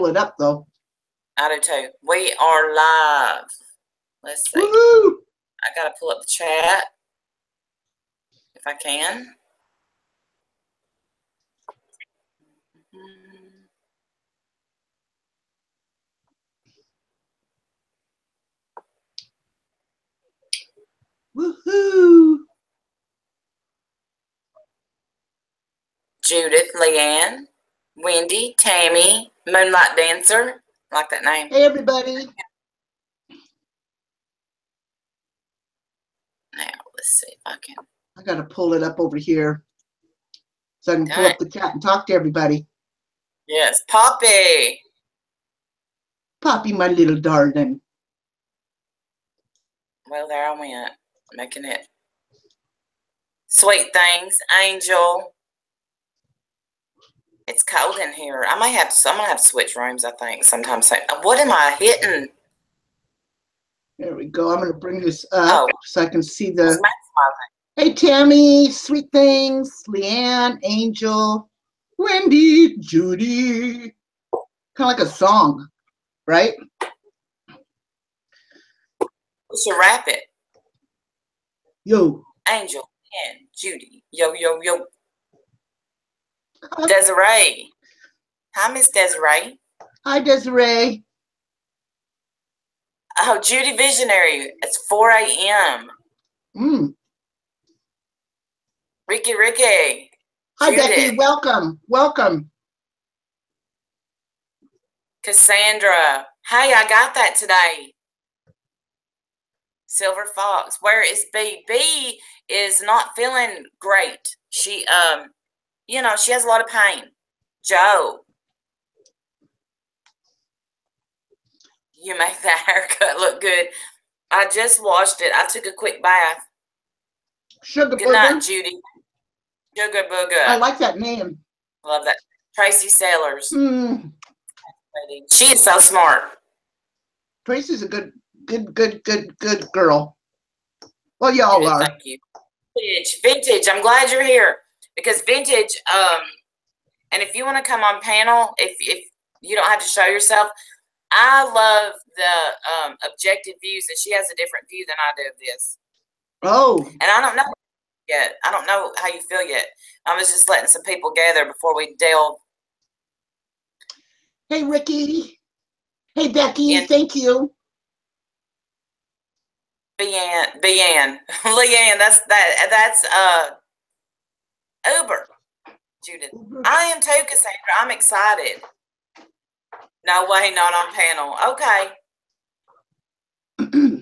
pull it up, though. I do too. We are live. Let's see. Woohoo! I got to pull up the chat if I can. Woohoo! Judith, Leanne, Wendy, Tammy, Moonlight Dancer. I like that name. Hey, everybody. Now, let's see if I can. I got to pull it up over here so I can pull up the chat and talk to everybody. Yes, Poppy. Poppy, my little darling. Well, there I went, making it. Sweet things, Angel. It's cold in here. I'm gonna have to switch rooms, I think, sometimes. What am I hitting? There we go. I'm going to bring this up so I can see the... Hey, Hey, Tammy, Sweet Things, Leanne, Angel, Wendy, Judy. Kind of like a song, right? We should rap it. Yo. Angel and Judy. Yo, yo, yo. Desiree. Hi, Miss Desiree. Hi, Desiree. Oh, Judy Visionary. It's 4 a.m. Ricky. Hi, Judith. Becky. Welcome. Welcome. Cassandra. Hey, I got that today. Silver Fox. Where is B? B is not feeling great. She, she has a lot of pain. Joe. You make that haircut look good. I just washed it. I took a quick bath. Sugar Good Booger. night, Judy. Sugar Booger. I like that name. Love that. Tracy Sellers. She is so smart. Tracy's a good girl. Well, y'all are. Thank you. Vintage. I'm glad you're here because Vintage. And if you want to come on panel, if you don't have to show yourself, I love the objective views, and she has a different view than I do of this. Oh. And I don't know yet. I don't know how you feel yet. I was just letting some people gather before we delve. Hey, Ricky. Hey, Becky. Thank you. Leanne, that's Uber. Judith. Uber. I am too, Cassandra. I'm excited. No way, not on panel. Okay.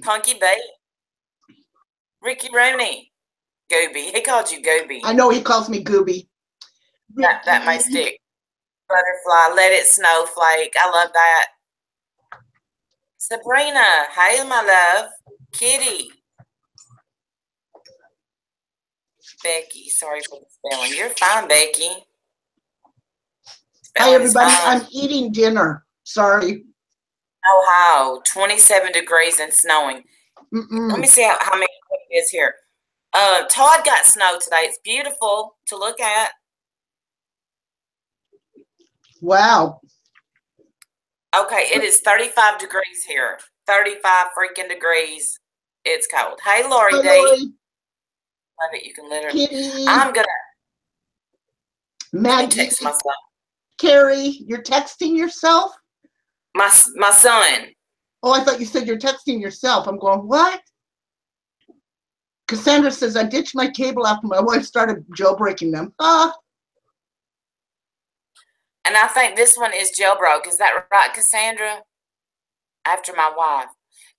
Punky B. Ricky Rooney. Gooby. He called you Gooby. I know he calls me Gooby. That may stick. Butterfly. Let it snowflake. I love that. Sabrina. Hey, my love. Kitty. Becky. Sorry for the spelling. You're fine, Becky. Hi, everybody. I'm eating dinner. Sorry. Ohio, 27 degrees and snowing. Let me see how many it is here. Todd got snow today. It's beautiful to look at. Wow. Okay, it is 35 degrees here. 35 freaking degrees. It's cold. Hey, Lori D. Love it. You can literally. Kitty. I'm going to. Maggie. Text myself. Carrie, you're texting yourself? My son. Oh, I thought you said you're texting yourself. I'm going, what? Cassandra says, I ditched my cable after my wife started jailbreaking them. And I think this one is jailbroke. Is that right, Cassandra? After my wife.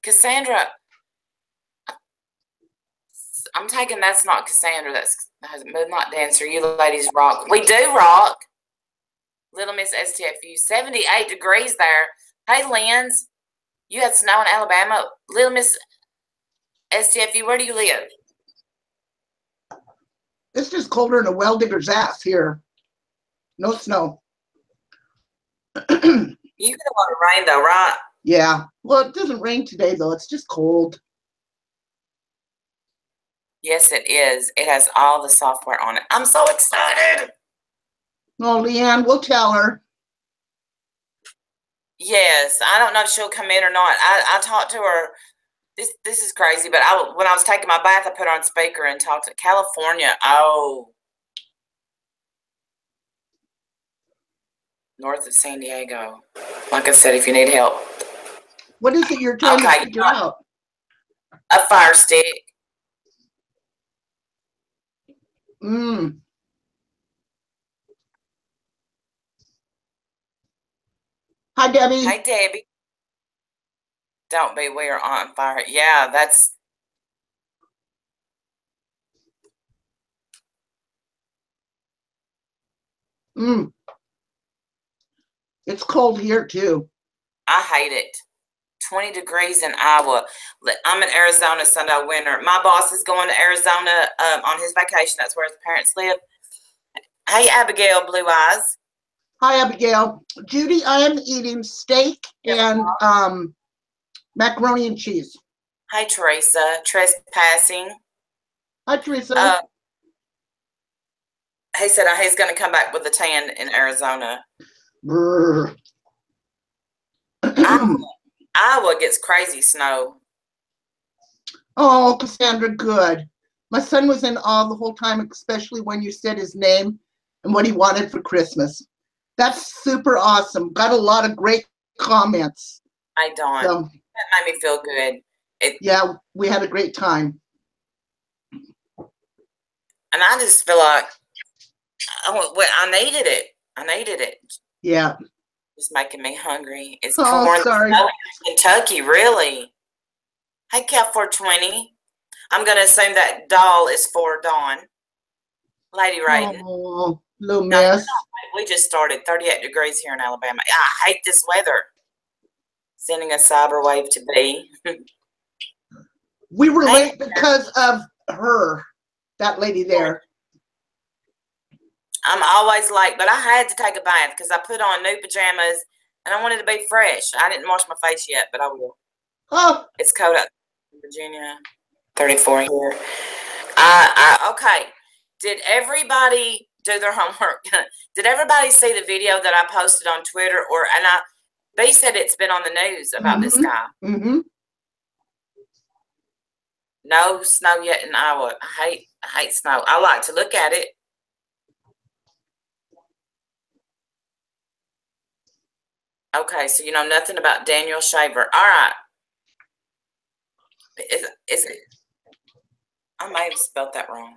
Cassandra, I'm taking that's not Cassandra. That's Moonlight Dancer. You ladies rock. We do rock. Little Miss STFU, 78 degrees there. Hey, Linz, you had snow in Alabama. Little Miss STFU, where do you live? It's just colder than a well digger's ass here. No snow. You get a lot of rain, though, right? Yeah. Well, it doesn't rain today, though. It's just cold. Yes, it is. It has all the software on it. I'm so excited. Oh, Leanne, we'll tell her. Yes, I don't know if she'll come in or not. I talked to her. This is crazy, but when I was taking my bath, I put her on speaker and talked to California. Oh, north of San Diego. Like I said, if you need help. What is it you're trying to figure out? A fire stick. Hi, Debbie. Hi, Debbie. Don't be. We are on fire. Yeah, that's. It's cold here too. I hate it. 20 degrees in Iowa. I'm in Arizona, Sunday winter. My boss is going to Arizona on his vacation. That's where his parents live. Hey, Abigail Blue Eyes. Hi, Abigail. Judy, I am eating steak and macaroni and cheese. Hi, Teresa. Trespassing. Hi, Teresa. He said he's going to come back with a tan in Arizona. Iowa gets crazy snow. Oh, Cassandra, good. My son was in awe the whole time, especially when you said his name and what he wanted for Christmas. That's super awesome. Got a lot of great comments. I don't. So, that made me feel good. Yeah, we had a great time. And I just feel like I needed it. I needed it. Yeah. It's making me hungry. It's sorry. Kentucky, really. Hey, Cal 420. I'm going to assume that doll is for Dawn. Lady Raiden. Oh, little mess. We just started 38 degrees here in Alabama. I hate this weather. Sending a cyber wave to B. We were late because of her, that lady there. I'm always late, but I had to take a bath because I put on new pajamas and I wanted to be fresh. I didn't wash my face yet, but I will. Oh. It's cold out in Virginia. 34 here. Okay. Did everybody do their homework? Did everybody see the video that I posted on Twitter? B said it's been on the news about this guy. No snow yet in Iowa. I hate snow. I like to look at it. Okay, so you know nothing about Daniel Shaver. All right. Is it? I may have spelled that wrong.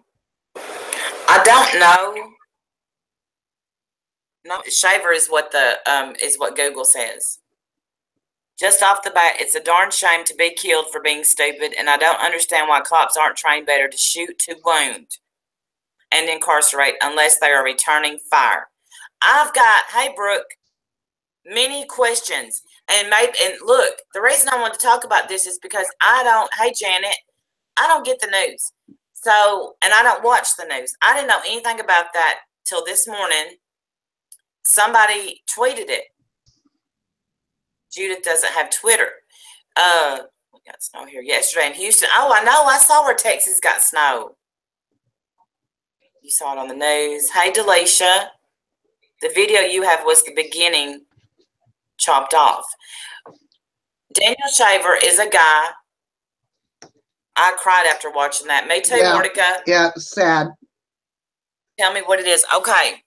I don't know. No, Shaver is what is what Google says. Just off the bat, it's a darn shame to be killed for being stupid, and I don't understand why cops aren't trained better to shoot to wound and incarcerate unless they are returning fire. I've got, hey Brooke, many questions. And look, the reason I want to talk about this is because hey Janet, I don't get the news. So, and I don't watch the news. I didn't know anything about that till this morning. Somebody tweeted it. Judith doesn't have Twitter. We got snow here yesterday in Houston. Oh, I know. I saw where Texas got snow. You saw it on the news. Hey, Delisha. The video you have was the beginning chopped off. Daniel Shaver is a guy. I cried after watching that. Me too, Mordecai. Yeah, sad. Tell me what it is. Okay.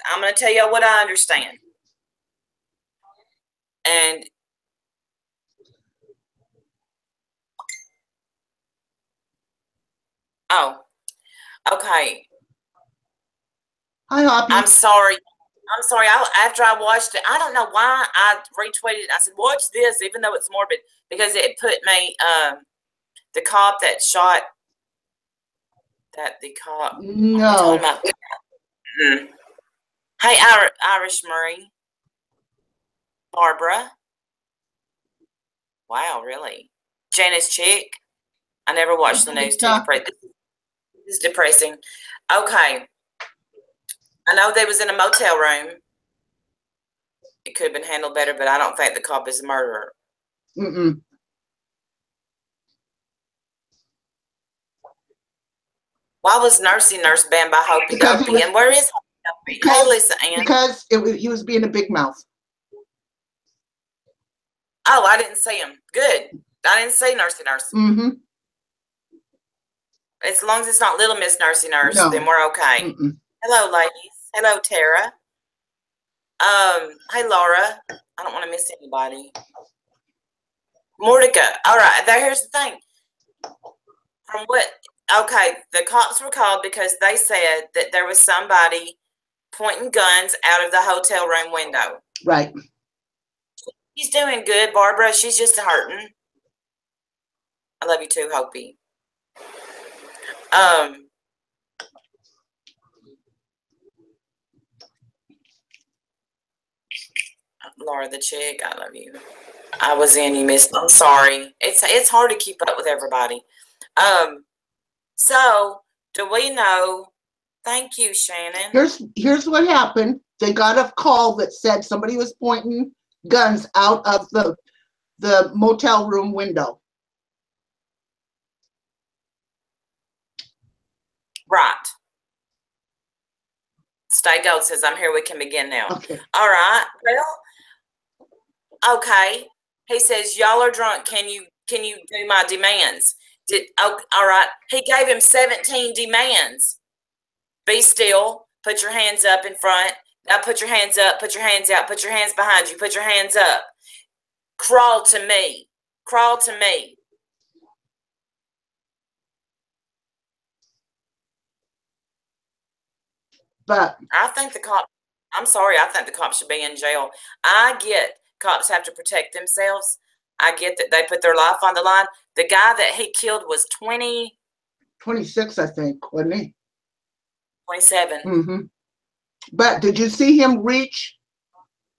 I'm going to tell you what I understand. And okay. Hi, Hoppy. I'm sorry. After I watched it, I don't know why I retweeted it. I said, watch this, even though it's morbid, because it put me, the cop that shot, the cop. No. Hey, Irish Murray. Barbara. Wow, really? Janice Chick. I never watched the news. This is depressing. Okay. I know they was in a motel room. It could have been handled better, but I don't think the cop is a murderer. Why was Nursey Nurse banned by Hopey Dopey? And where is Hopey Dopey? Hey, Lisa Ann. Because he was being a big mouth. Oh, I didn't see him. Good. I didn't see Nursey Nurse. Mm-hmm. As long as it's not Little Miss Nursey Nurse, No. then we're okay. Mm-mm. Hello, ladies. Hello, Tara. Hey, Laura. I don't want to miss anybody. Mordecai. All right. Here's the thing. From what? Okay, the cops were called because they said that there was somebody pointing guns out of the hotel room window. Right. She's doing good, Barbara. She's just hurting. I love you too, Hopi. Laura the chick, I love you. I was in, you missed. I'm sorry. It's hard to keep up with everybody. So do we know? Thank you, Shannon. Here's what happened. They got a call that said somebody was pointing guns out of the motel room window. Right. Stay Gold says, I'm here. We can begin now. Okay. All right. Well, okay. He says, y'all are drunk. Can you do my demands? All right. He gave him 17 demands. Be still. Put your hands up in front. Now put your hands up. Put your hands out. Put your hands behind you. Put your hands up. Crawl to me. Crawl to me. But I think I'm sorry, I think the cops should be in jail. I get cops have to protect themselves. I get that they put their life on the line. The guy that he killed was 26, I think, wasn't he? 27. Mm-hmm. But did you see him reach?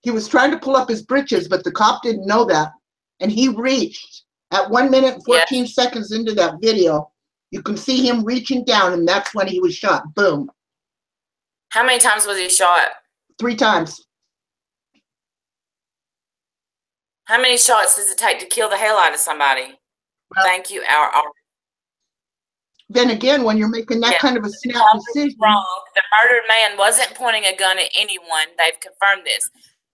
He was trying to pull up his britches, but the cop didn't know that. And he reached at 1 minute and 14 seconds into that video. You can see him reaching down, and that's when he was shot. Boom. How many times was he shot? 3 times. How many shots does it take to kill the hell out of somebody? Well, thank you, our Then again, when you're making that kind of a snap decision. Wrong. The murdered man wasn't pointing a gun at anyone. They've confirmed this.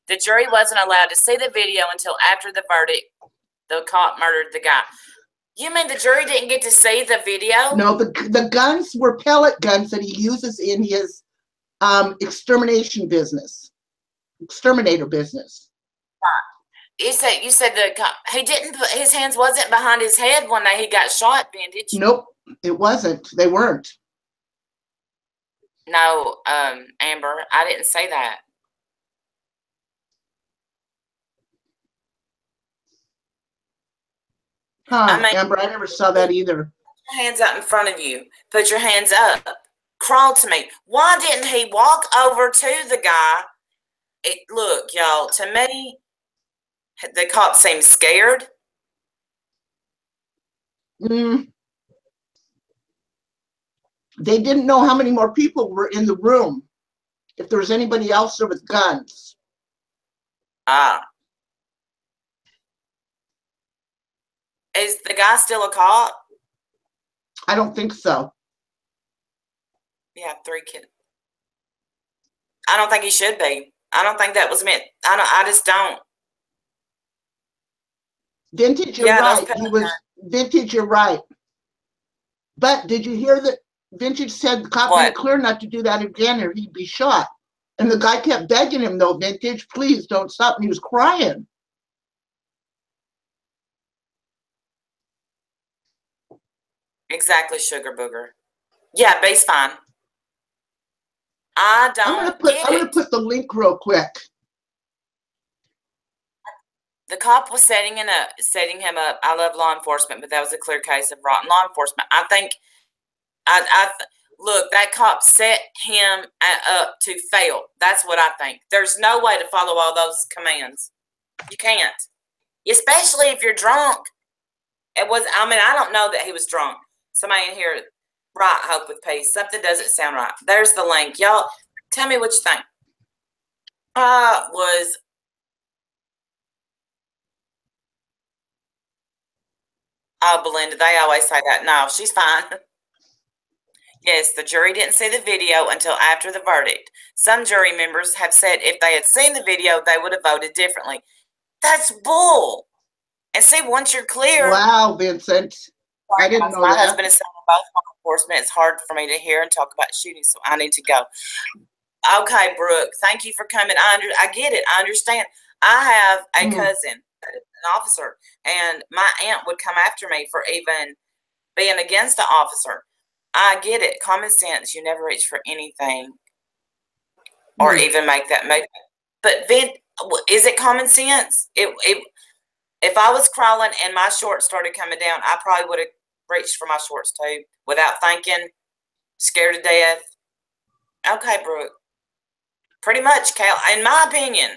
The jury wasn't allowed to see the video until after the verdict. The cop murdered the guy. You mean the jury didn't get to see the video? No, the guns were pellet guns that he uses in his exterminator business. You said he didn't put his hands wasn't behind his head when he got shot, Vintage. Nope, it wasn't. They weren't. No, Amber, I didn't say that. Huh, Amber, I never saw that either. Put your hands up in front of you. Put your hands up. Crawl to me. Why didn't he walk over to the guy? Look, y'all, to me, the cop seemed scared. They didn't know how many more people were in the room. If there was anybody else there with guns. Is the guy still a cop? I don't think so. Yeah, 3 kids. I don't think he should be. I don't think that was meant. I just don't. Vintage, you're right. He was Vintage, you're right. But did you hear that Vintage said the cop made it clear not to do that again or he'd be shot? And the guy kept begging him, though, Vintage, please don't stop. And he was crying. Exactly, Sugar Booger. Yeah, B's fine. I don't I'm gonna put the link real quick. The cop was setting him up. I love law enforcement, but that was a clear case of rotten law enforcement. I think, look, that cop set him up to fail. That's what I think. There's no way to follow all those commands. You can't, especially if you're drunk. I don't know that he was drunk. Somebody in here, right, Hope with Peace. Something doesn't sound right. There's the link. Y'all, tell me what you think. Oh, Belinda, they always say that. No, she's fine. Yes, the jury didn't see the video until after the verdict. Some jury members have said if they had seen the video, they would have voted differently. That's bull. And see, once you're clear. Wow, Vincent. I didn't know my that. husband is both law enforcement. It's hard for me to hear and talk about shooting, so I need to go. Okay, Brooke, thank you for coming. I get it. I understand. I have a cousin, an officer, and my aunt would come after me for even being against the officer. I get it. Common sense. You never reach for anything or even make that move. But then, is it common sense? If I was crawling and my shorts started coming down, I probably would have reached for my shorts too without thinking, scared to death. Okay, Brooke. Pretty much, Cal, in my opinion,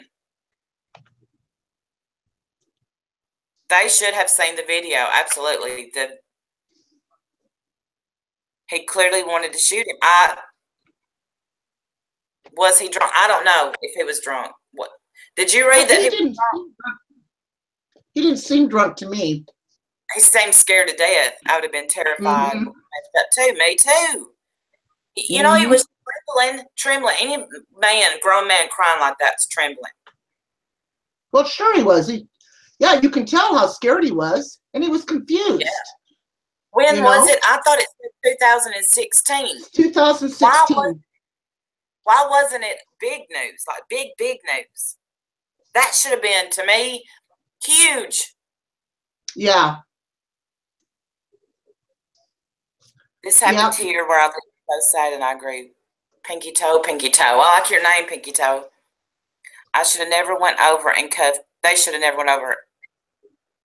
they should have seen the video. Absolutely. He clearly wanted to shoot him. Was he drunk? I don't know if he was drunk. What did you read that? He didn't seem drunk to me. He seemed scared to death. I would have been terrified. Too. Me too. You know, he was trembling. Any grown man crying like that's trembling. Well, sure he was. Yeah, you can tell how scared he was, and he was confused. Yeah. When was it? I thought it said 2016. 2016. Why wasn't it big news? Like big news? That should have been, to me, huge. Yeah. This happened here where I live both sides, and I agree. Pinky toe, Pinky toe. I like your name, Pinky toe. I should have never went over and cuffed. They should have never went over.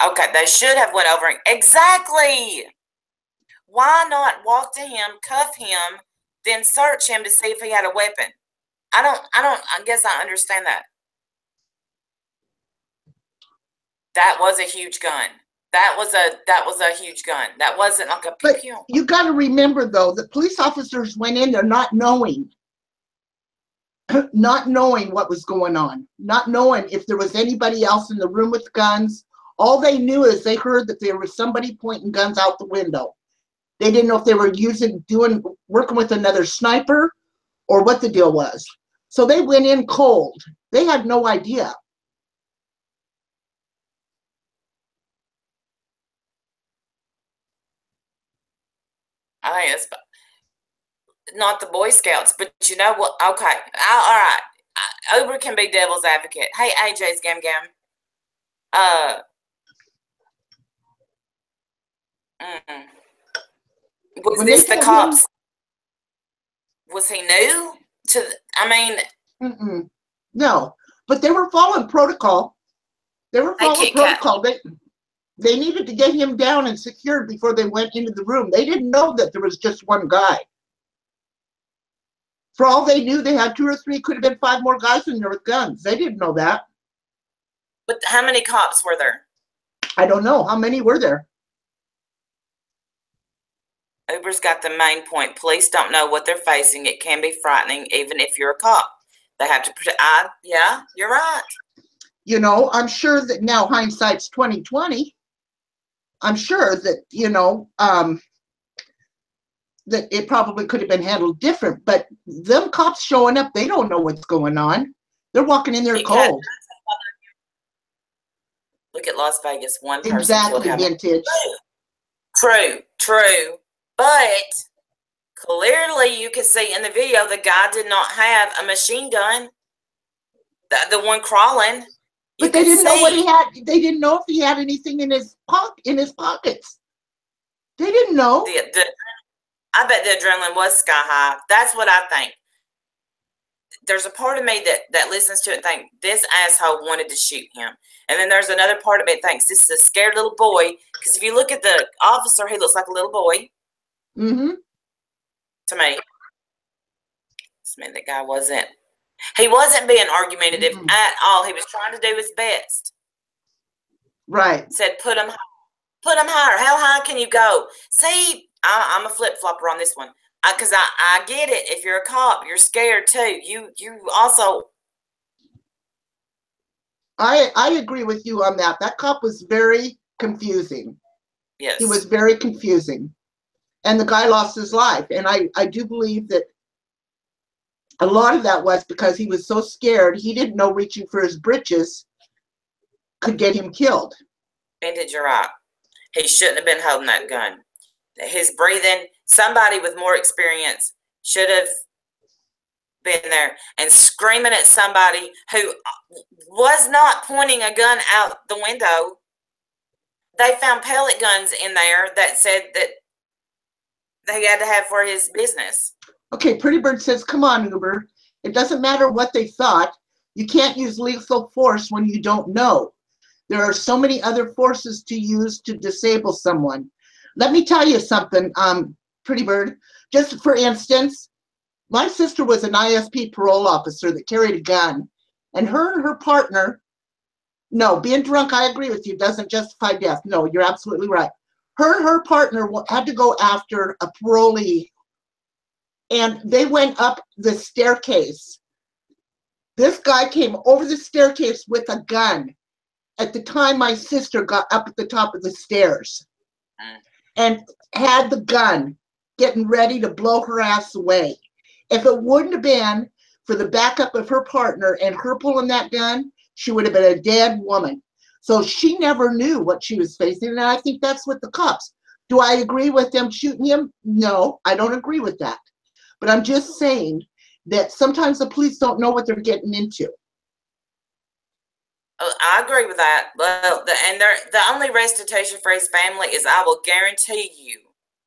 Okay, they should have went over. Exactly. Why not walk to him, cuff him, then search him to see if he had a weapon? I guess I understand that. That was a huge gun. That was a huge gun. That wasn't like a But you got to remember, though, the police officers went in there not knowing what was going on, not knowing if there was anybody else in the room with guns. All they knew is they heard that there was somebody pointing guns out the window. They didn't know if they were working with another sniper or what the deal was. So they went in cold. They had no idea. I think it's not the Boy Scouts, but you know what? Okay. All right. Uber can be devil's advocate. Hey, AJ's Gam. Was this the cops? Was he new to? No, but they were following protocol. They were following protocol. They needed to get him down and secured before they went into the room. They didn't know that there was just one guy. For all they knew, they had 2 or 3, could have been 5 more guys in there with guns. They didn't know that. But how many cops were there? I don't know. How many were there? Uber's got the main point. Police don't know what they're facing. It can be frightening, even if you're a cop. They have to protect. Yeah, you're right. You know, I'm sure that now hindsight's 20/20. I'm sure that, that it probably could have been handled different, but them cops showing up, they don't know what's going on. They're walking in there cold. Look at Las Vegas. One person exactly, vintage. True. But clearly you can see in the video the guy did not have a machine gun. The one crawling. But they didn't know what he had. They didn't know if he had anything in his pockets. They didn't know. I bet the adrenaline was sky high. That's what I think. There's a part of me that listens to it and think this asshole wanted to shoot him. And then there's another part of me that thinks this is a scared little boy. Because if you look at the officer, he looks like a little boy. Mm-hmm. To me. That guy wasn't. He wasn't being argumentative at all. He was trying to do his best. Right. Said, put him higher. How high can you go? See, I'm a flip-flopper on this one. Because I get it. If you're a cop, you're scared too. You also. I agree with you on that. That cop was very confusing. Yes. He was very confusing. And the guy lost his life. And I do believe that a lot of that was because he was so scared, he didn't know reaching for his britches could get him killed. Vintage, you're right. He shouldn't have been holding that gun. His breathing, somebody with more experience should have been there and screaming at somebody who was not pointing a gun out the window. They found pellet guns in there that said that they had to have for his business. Okay, Pretty Bird says, come on, Uber. It doesn't matter what they thought. You can't use lethal force when you don't know. There are so many other forces to use to disable someone. Let me tell you something, Pretty Bird. Just for instance, my sister was an ISP parole officer that carried a gun, and her partner, no, being drunk, I agree with you, doesn't justify death. No, you're absolutely right. Her partner had to go after a parolee, and they went up the staircase. This guy came over the staircase with a gun at the time my sister got up at the top of the stairs and had the gun getting ready to blow her ass away. If it wouldn't have been for the backup of her partner and her pulling that gun, she would have been a dead woman. So she never knew what she was facing, and I think that's what the cops. Do I agree with them shooting him? No, I don't agree with that. But I'm just saying that sometimes the police don't know what they're getting into. I agree with that. Well, the only restitution for his family is, I will guarantee you,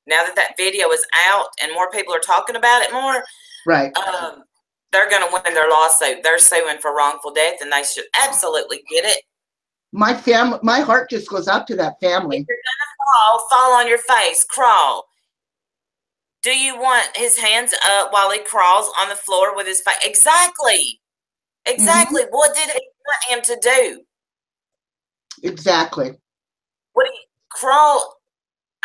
now that that video is out and more people are talking about it more, right? They're going to win their lawsuit. They're suing for wrongful death, and they should absolutely get it. My heart just goes out to that family. If you're going to fall on your face, crawl. Do you want his hands up while he crawls on the floor with his face? Exactly. Exactly. Mm-hmm. What did he want him to do? Exactly. What do you crawl?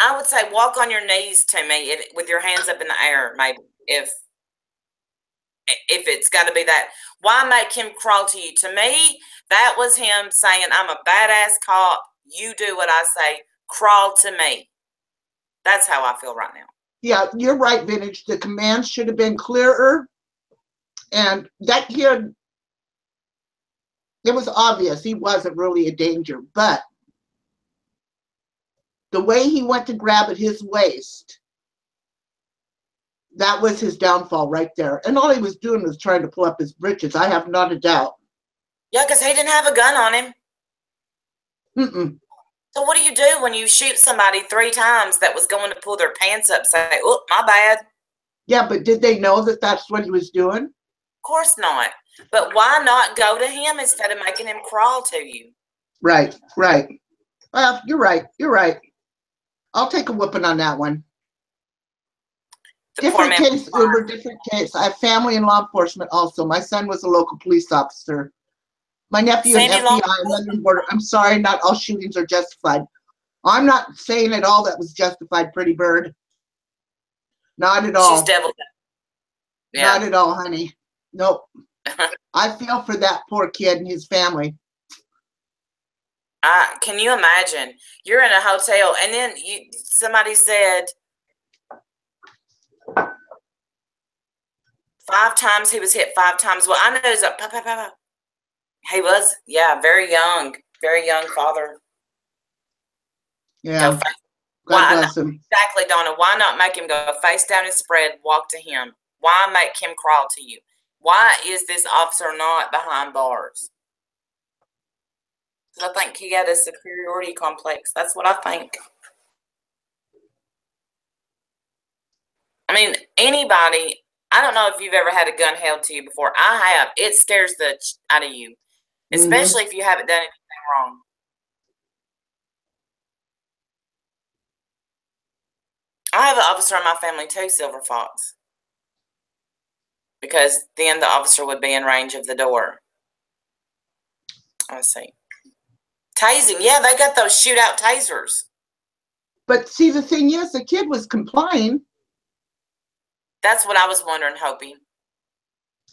I would say walk on your knees to me with your hands up in the air, maybe, if it's got to be that. Why make him crawl to you? To me, that was him saying, I'm a badass cop. You do what I say. Crawl to me. That's how I feel right now. Yeah, you're right, Vintage. The commands should have been clearer. And that kid, it was obvious he wasn't really a danger. But the way he went to grab at his waist, that was his downfall right there. And all he was doing was trying to pull up his britches. I have not a doubt. Yeah, because he didn't have a gun on him. Mm-mm. So what do you do when you shoot somebody 3 times that was going to pull their pants up, say, oh, my bad? Yeah, but did they know that that's what he was doing? Of course not. But why not go to him instead of making him crawl to you? Right, right. Well, you're right. You're right. I'll take a whooping on that one. Different case, Uber, different case. I have family in law enforcement also. My son was a local police officer. My nephew in FBI and London border. I'm sorry, not all shootings are justified. I'm not saying at all that was justified, Pretty Bird. Not at all. She's devil. Yeah. Not at all, honey. Nope. I feel for that poor kid and his family. Can you imagine? You're in a hotel and then somebody said 5 times he was hit 5 times. Well, I know it's a he was, yeah, very young father. Yeah. God bless him. Exactly, Donna. Why not make him go face down and spread, walk to him? Why make him crawl to you? Why is this officer not behind bars? Because I think he had a superiority complex. That's what I think. I mean, anybody, I don't know if you've ever had a gun held to you before. I have. It scares the out of you, especially if you haven't done anything wrong. I have an officer in my family too, Silver Fox, because then the officer would be in range of the door. Let's see. Tasing. Yeah, they got those shootout tasers. But see, the thing is, the kid was complying. That's what I was wondering, Hopi.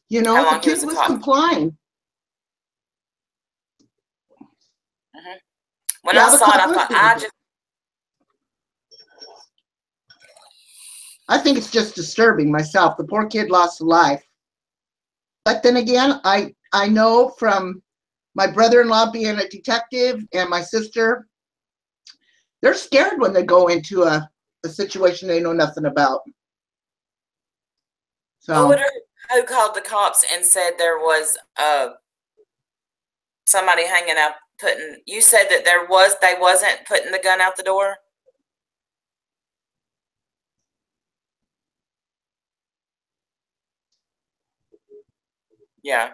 You know, the kid was complying. When I saw it, I thought, I think it's just disturbing myself. The poor kid lost a life. But then again, I know from my brother-in-law being a detective and my sister They're scared when they go into a situation they know nothing about. So who called the cops and said there was somebody hanging out putting? You said that they wasn't putting the gun out the door. Yeah.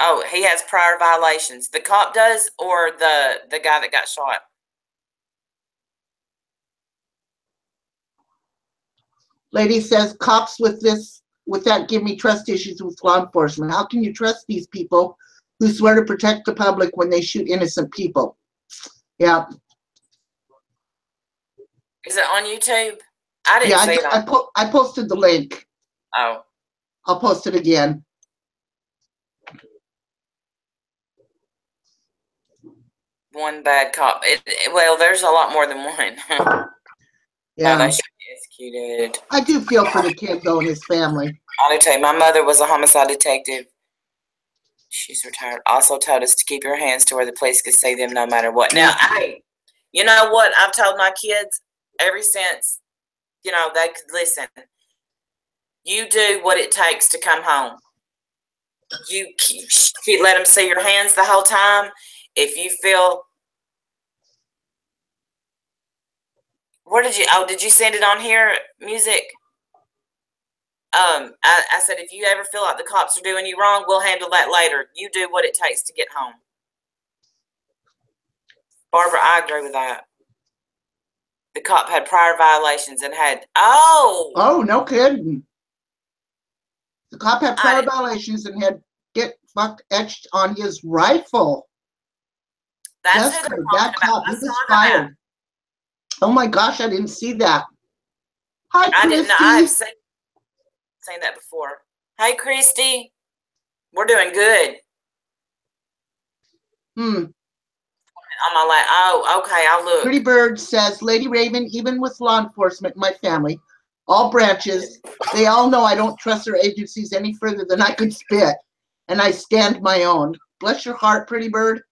Oh, he has prior violations. The cop does, or the guy that got shot? lady says cops with that give me trust issues with law enforcement. How can you trust these people who swear to protect the public when they shoot innocent people? Yeah. Is it on YouTube? I didn't see it. I posted the link. Oh. I'll post it again. One bad cop. Well, there's a lot more than one. Yeah. No, they should be executed. I do feel for the kid, though, and his family. I do too. My mother was a homicide detective. She's retired. Also told us to keep your hands to where the police could see them no matter what. Now, hey, you know what? I've told my kids ever since, they could listen. You do what it takes to come home. You let them see your hands the whole time. If you feel, did you send it on here, music? I said, if you ever feel like the cops are doing you wrong, we'll handle that later. You do what it takes to get home. Barbara, I agree with that. The cop had prior violations and had, Oh, no kidding. The cop had prior violations and had get fucked etched on his rifle. That's who they're talking about. He was fired. Oh my gosh, I didn't see that. Hi, Christy. I didn't know. I've seen that before. Hey, Christy. We're doing good. On my lap. Oh, okay. I'll look. Pretty Bird says, Lady Raven, even with law enforcement, my family, all branches, they all know I don't trust their agencies any further than I could spit, and I stand my own. Bless your heart, Pretty Bird.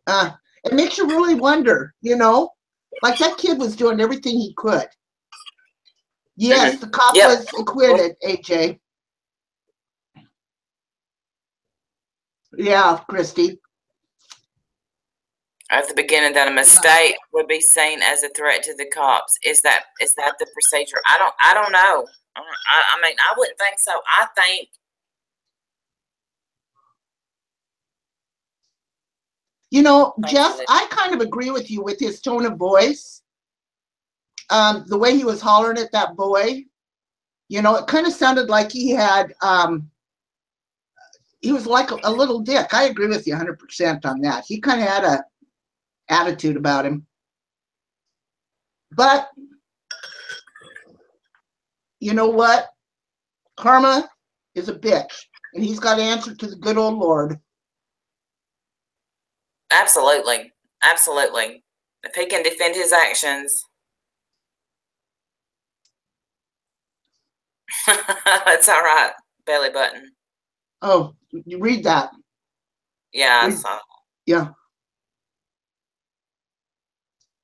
It makes you really wonder, like that kid was doing everything he could. Yes, the cop was acquitted, AJ. Yeah, Christy. At the beginning, that a mistake would be seen as a threat to the cops. Is that the procedure? I don't know. I mean, I wouldn't think so. I think. Jeff, I kind of agree with you with his tone of voice. The way he was hollering at that boy, it kind of sounded like he had, he was like a little dick. I agree with you 100% on that. He kind of had a attitude about him. But, you know what? Karma is a bitch, and he's got to answer to the good old Lord. Absolutely. Absolutely. If he can defend his actions. That's all right. Belly button. Oh, you read that. Yeah, I saw. Yeah.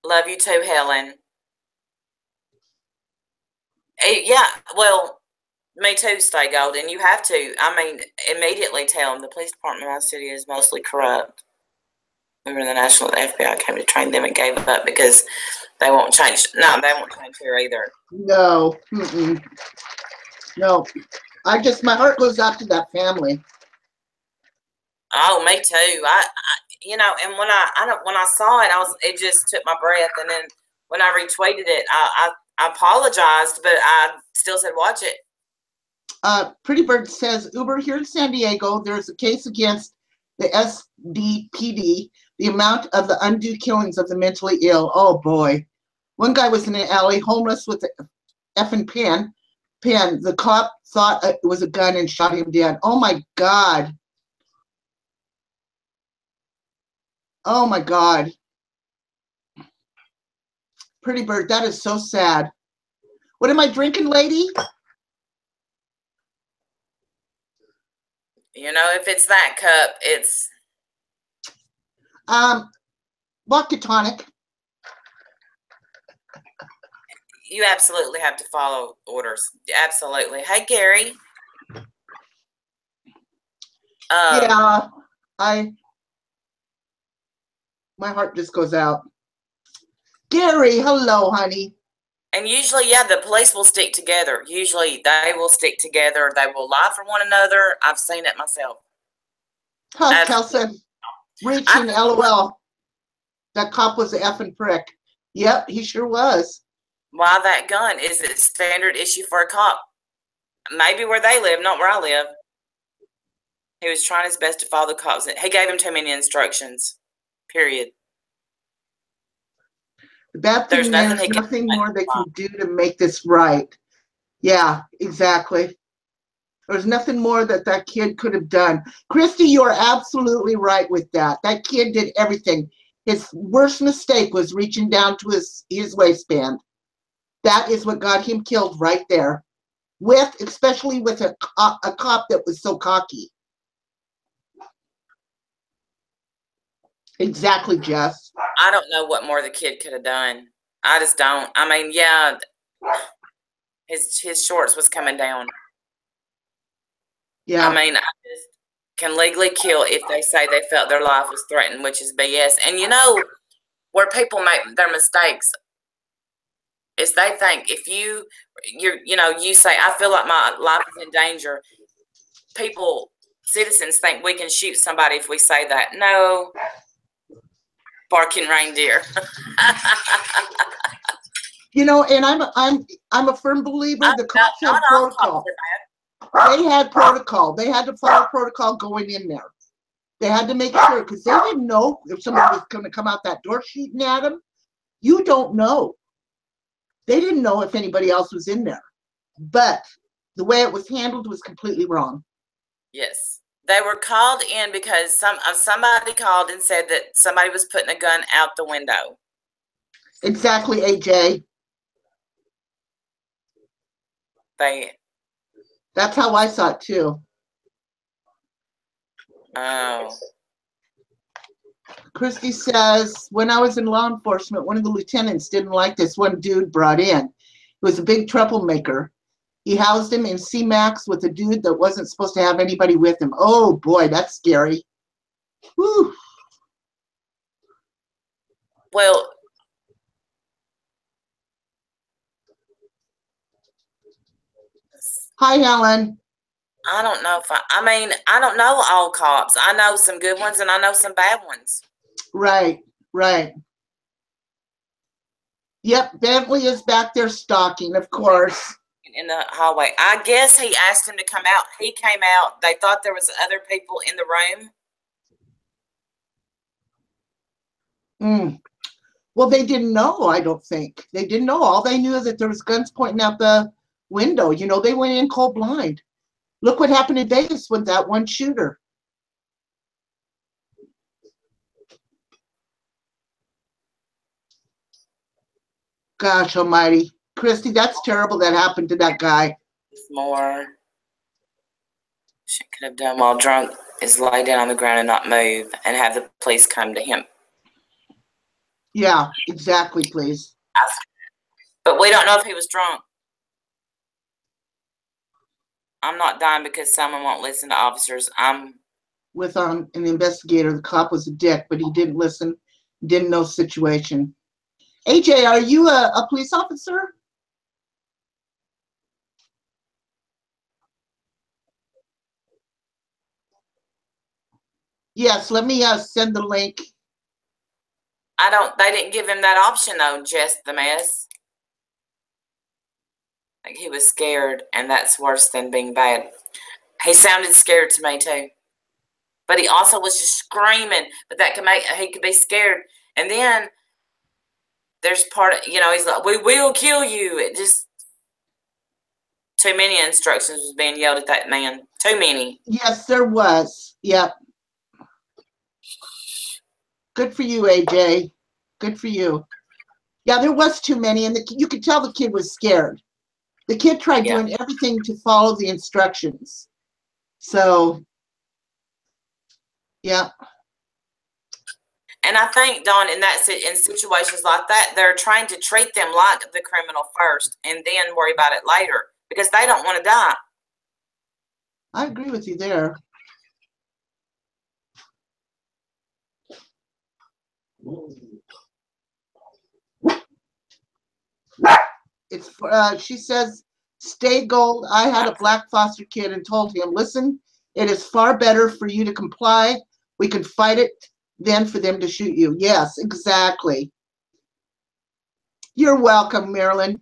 Love you too, Helen. Yeah, well, me too, Stay Golden. You have to, immediately tell them the police department in my city is mostly corrupt. Remember the FBI came to train them and gave up because they won't change. No, they won't change here either. No. No. My heart goes out to that family. Oh, me too. And when I saw it, it just took my breath. And then when I retweeted it, I apologized, but I still said, watch it. Pretty Bird says, Uber, here in San Diego, there's a case against the SDPD, the amount of the undue killings of the mentally ill. Oh, boy. One guy was in an alley, homeless with an effing pen. The cop thought it was a gun and shot him dead. Oh, my God. Oh, my God. Pretty Bird, that is so sad. What am I drinking, lady? If it's that cup, it's vodka tonic. You absolutely have to follow orders. Absolutely. Hey, Gary. Yeah, my heart just goes out. Gary, hello, honey. And usually, yeah, the police will stick together. Usually, they will stick together. They will lie for one another. I've seen it myself. Huh, Kelson, reaching, LOL. That cop was an effing prick. Yep, he sure was. Why that gun? Is it standard issue for a cop? Maybe where they live, not where I live. He was trying his best to follow the cops. He gave him too many instructions. Period. The bad thing is nothing more they can do to make this right. Yeah, exactly. There's nothing more that kid could have done. Christy, you are absolutely right with that. That kid did everything. His worst mistake was reaching down to his waistband. That is what got him killed right there. Especially with a cop that was so cocky. Exactly, Jess. I don't know what more the kid could have done. I just don't. I mean, yeah, his shorts was coming down. Yeah. I mean, I just can legally kill if they say they felt their life was threatened, which is BS. And you know, where people make their mistakes is they think if you say, I feel like my life is in danger. Citizens think we can shoot somebody if we say that. No. Barking reindeer. You know, and I'm a firm believer the cops have protocol. They had protocol. They had to follow protocol going in there. They had to make sure, because they didn't know if somebody was going to come out that door shooting at them. You don't know. They didn't know if anybody else was in there. But the way it was handled was completely wrong. Yes. They were called in because somebody called and said that somebody was putting a gun out the window. Exactly, AJ. That's how I saw it too. Oh. Christy says, when I was in law enforcement, one of the lieutenants didn't like this one dude brought in. He was a big troublemaker. He housed him in C-Max with a dude that wasn't supposed to have anybody with him. Oh boy, that's scary. Whew. Well, hi, Helen. I don't know if I don't know all cops. I know some good ones and I know some bad ones. Right. Yep, Bentley is back there stalking, of course. In the hallway. I guess he asked him to come out. He came out. They thought there was other people in the room. Well, they didn't know, I don't think. They didn't know. All they knew is that there was guns pointing out the window. You know, they went in cold blind. Look what happened in Vegas with that one shooter. Gosh almighty. Christy, that's terrible that happened to that guy. More she could have done while drunk is lay down on the ground and not move and have the police come to him. Yeah, exactly, please. But we don't know if he was drunk. I'm not dying because someone won't listen to officers. I'm with an investigator. The cop was a dick, but he didn't listen, didn't know the situation. AJ, are you a police officer? Yes, let me send the link. They didn't give him that option though, Jess the mess. Like he was scared, and that's worse than being bad. He sounded scared to me too. But he also was just screaming, but that could he could be scared. And then there's part of, he's like, we will kill you. It just, too many instructions was being yelled at that man. Too many. Yes, there was. Yep. Good for you, AJ. Good for you. Yeah, there was too many, and you could tell the kid was scared. The kid tried doing everything to follow the instructions. So, yeah. And I think, Dawn, in situations like that, they're trying to treat them like the criminal first and then worry about it later because they don't want to die. I agree with you there. It's she says, stay gold. I had a black foster kid and told him, listen, it is far better for you to comply. We can fight it than for them to shoot you. Yes, exactly. You're welcome, Marilyn.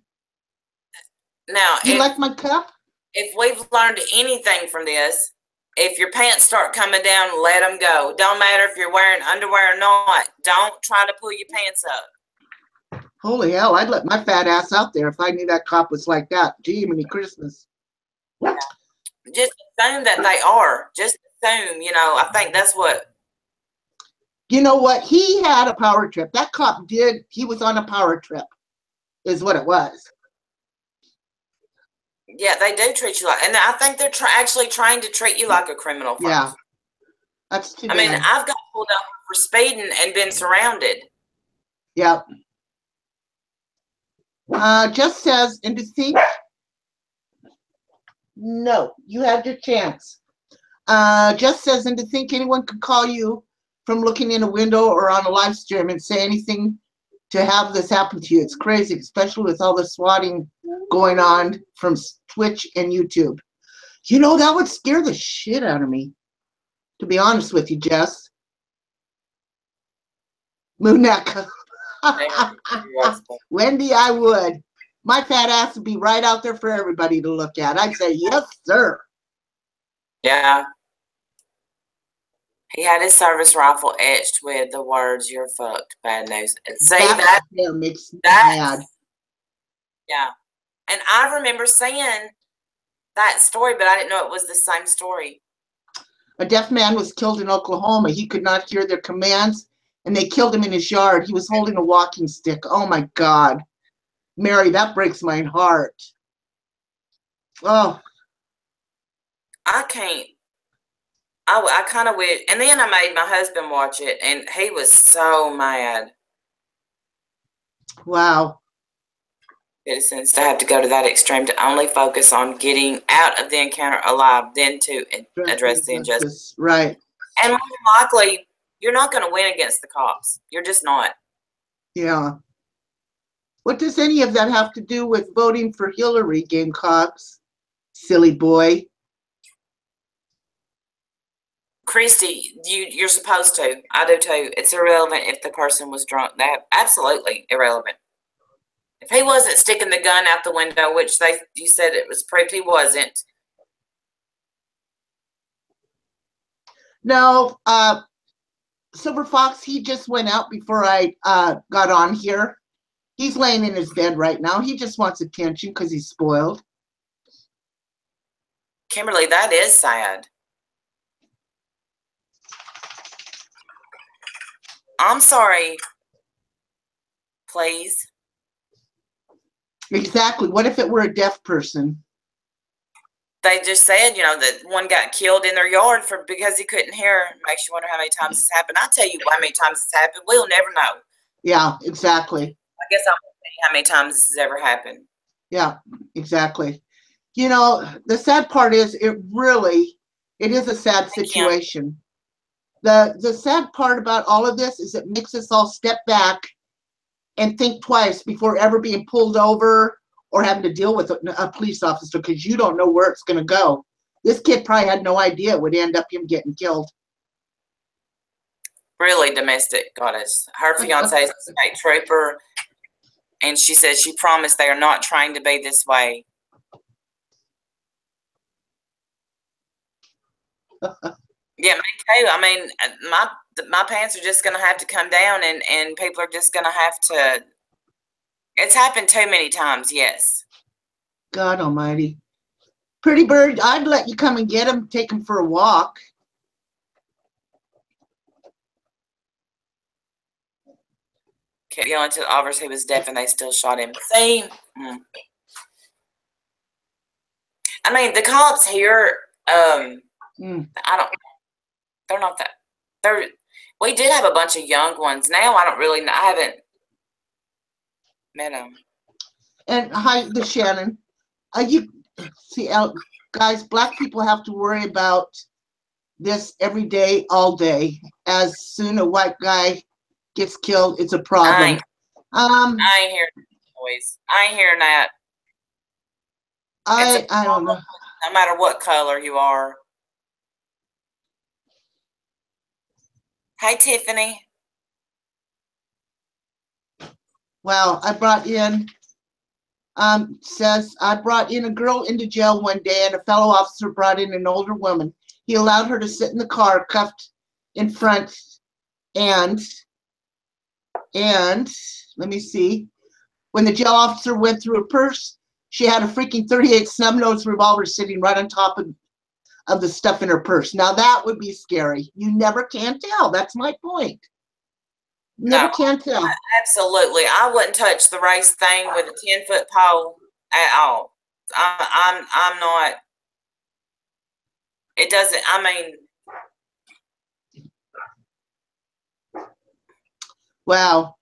Now, you like my cup? If we've learned anything from this, if your pants start coming down, let them go. Don't matter if you're wearing underwear or not. Don't try to pull your pants up. Holy hell, I'd let my fat ass out there if I knew that cop was like that. Gee, many Christmas. Yeah. Just assume that they are. Just assume, I think that's what. You know what? He had a power trip. That cop did. He was on a power trip, is what it was. Yeah, they do treat you like, and I think they're actually trying to treat you like a criminal first. Yeah, that's too bad. I mean, I've got pulled over for speeding and been surrounded. Yep. Just says, and to think, no, you had your chance. Just says, and to think anyone could call you from looking in a window or on a live stream and say anything to have this happen to you. It's crazy, especially with all the swatting going on from Twitch and YouTube. That would scare the shit out of me, to be honest with you, Jess. Moonaka. Wendy, I would. My fat ass would be right out there for everybody to look at. I'd say, yes, sir. Yeah. He had his service rifle etched with the words, "You're fucked, bad news." See, that makes me mad. Yeah. And I remember seeing that story, but I didn't know it was the same story. A deaf man was killed in Oklahoma. He could not hear their commands, and they killed him in his yard. He was holding a walking stick. Oh, my God. Mary, that breaks my heart. Oh. I can't. I kind of wish. And then I made my husband watch it, and he was so mad. Wow. Citizens to have to go to that extreme to only focus on getting out of the encounter alive, then to address the injustice. Right. And more than likely, you're not going to win against the cops. You're just not. Yeah. What does any of that have to do with voting for Hillary, Gamecocks? Silly boy. Christy, you're supposed to. I do too. It's irrelevant if the person was drunk. That absolutely irrelevant. If he wasn't sticking the gun out the window, which you said it was proof he wasn't. No, Silver Fox, he just went out before I got on here. He's laying in his bed right now. He just wants attention because he's spoiled. Kimberly, that is sad. I'm sorry. Please. Exactly. What if it were a deaf person? They just said, that one got killed in their yard because he couldn't hear. Makes you wonder how many times it's happened. I'll tell you how many times it's happened. We'll never know. Yeah, exactly. I guess I'll tell you how many times this has ever happened. Yeah, exactly. The sad part is it is a sad situation. The sad part about all of this is it makes us all step back and think twice before ever being pulled over or having to deal with a police officer, because you don't know where it's going to go. This kid probably had no idea it would end up him getting killed. Really domestic, goddess. Her fiance is a state trooper, and she says she promised they are not trying to be this way. Yeah, me too. I mean, my pants are just going to have to come down, and people are just going to have to. It's happened too many times, yes. God almighty. Pretty bird, I'd let you come and get him, take him for a walk. Kept yelling to the officers he was deaf, and they still shot him. See? I mean, the cops here, I don't. They're not that. We did have a bunch of young ones. Now I don't really know. I haven't met them. And hi, the Shannon. You see, guys, black people have to worry about this every day, all day. As soon a white guy gets killed, it's a problem. I ain't hearing noise. I ain't hearing that. I don't know. No matter what color you are. Hey, Tiffany. Well, I brought in, says, I brought in a girl into jail one day and a fellow officer brought in an older woman. He allowed her to sit in the car cuffed in front and let me see. When the jail officer went through her purse, she had a freaking .38 snub-nosed revolver sitting right on top of the stuff in her purse. Now that would be scary. You never can tell. That's my point. Never can tell. Absolutely. I wouldn't touch the race thing with a 10-foot pole at all. I'm not. It doesn't, I mean. Wow.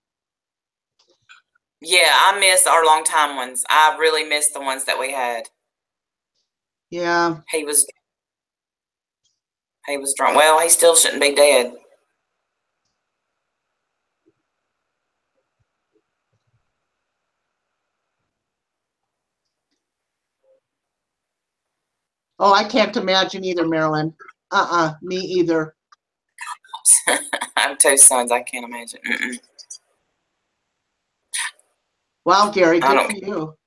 Yeah, I miss our long-time ones. I really miss the ones that we had. Yeah. He was drunk. Well, he still shouldn't be dead. Oh, I can't imagine either, Marilyn. Me either. I have 2 sons. I can't imagine. Mm-mm. Wow, Gary, good for you.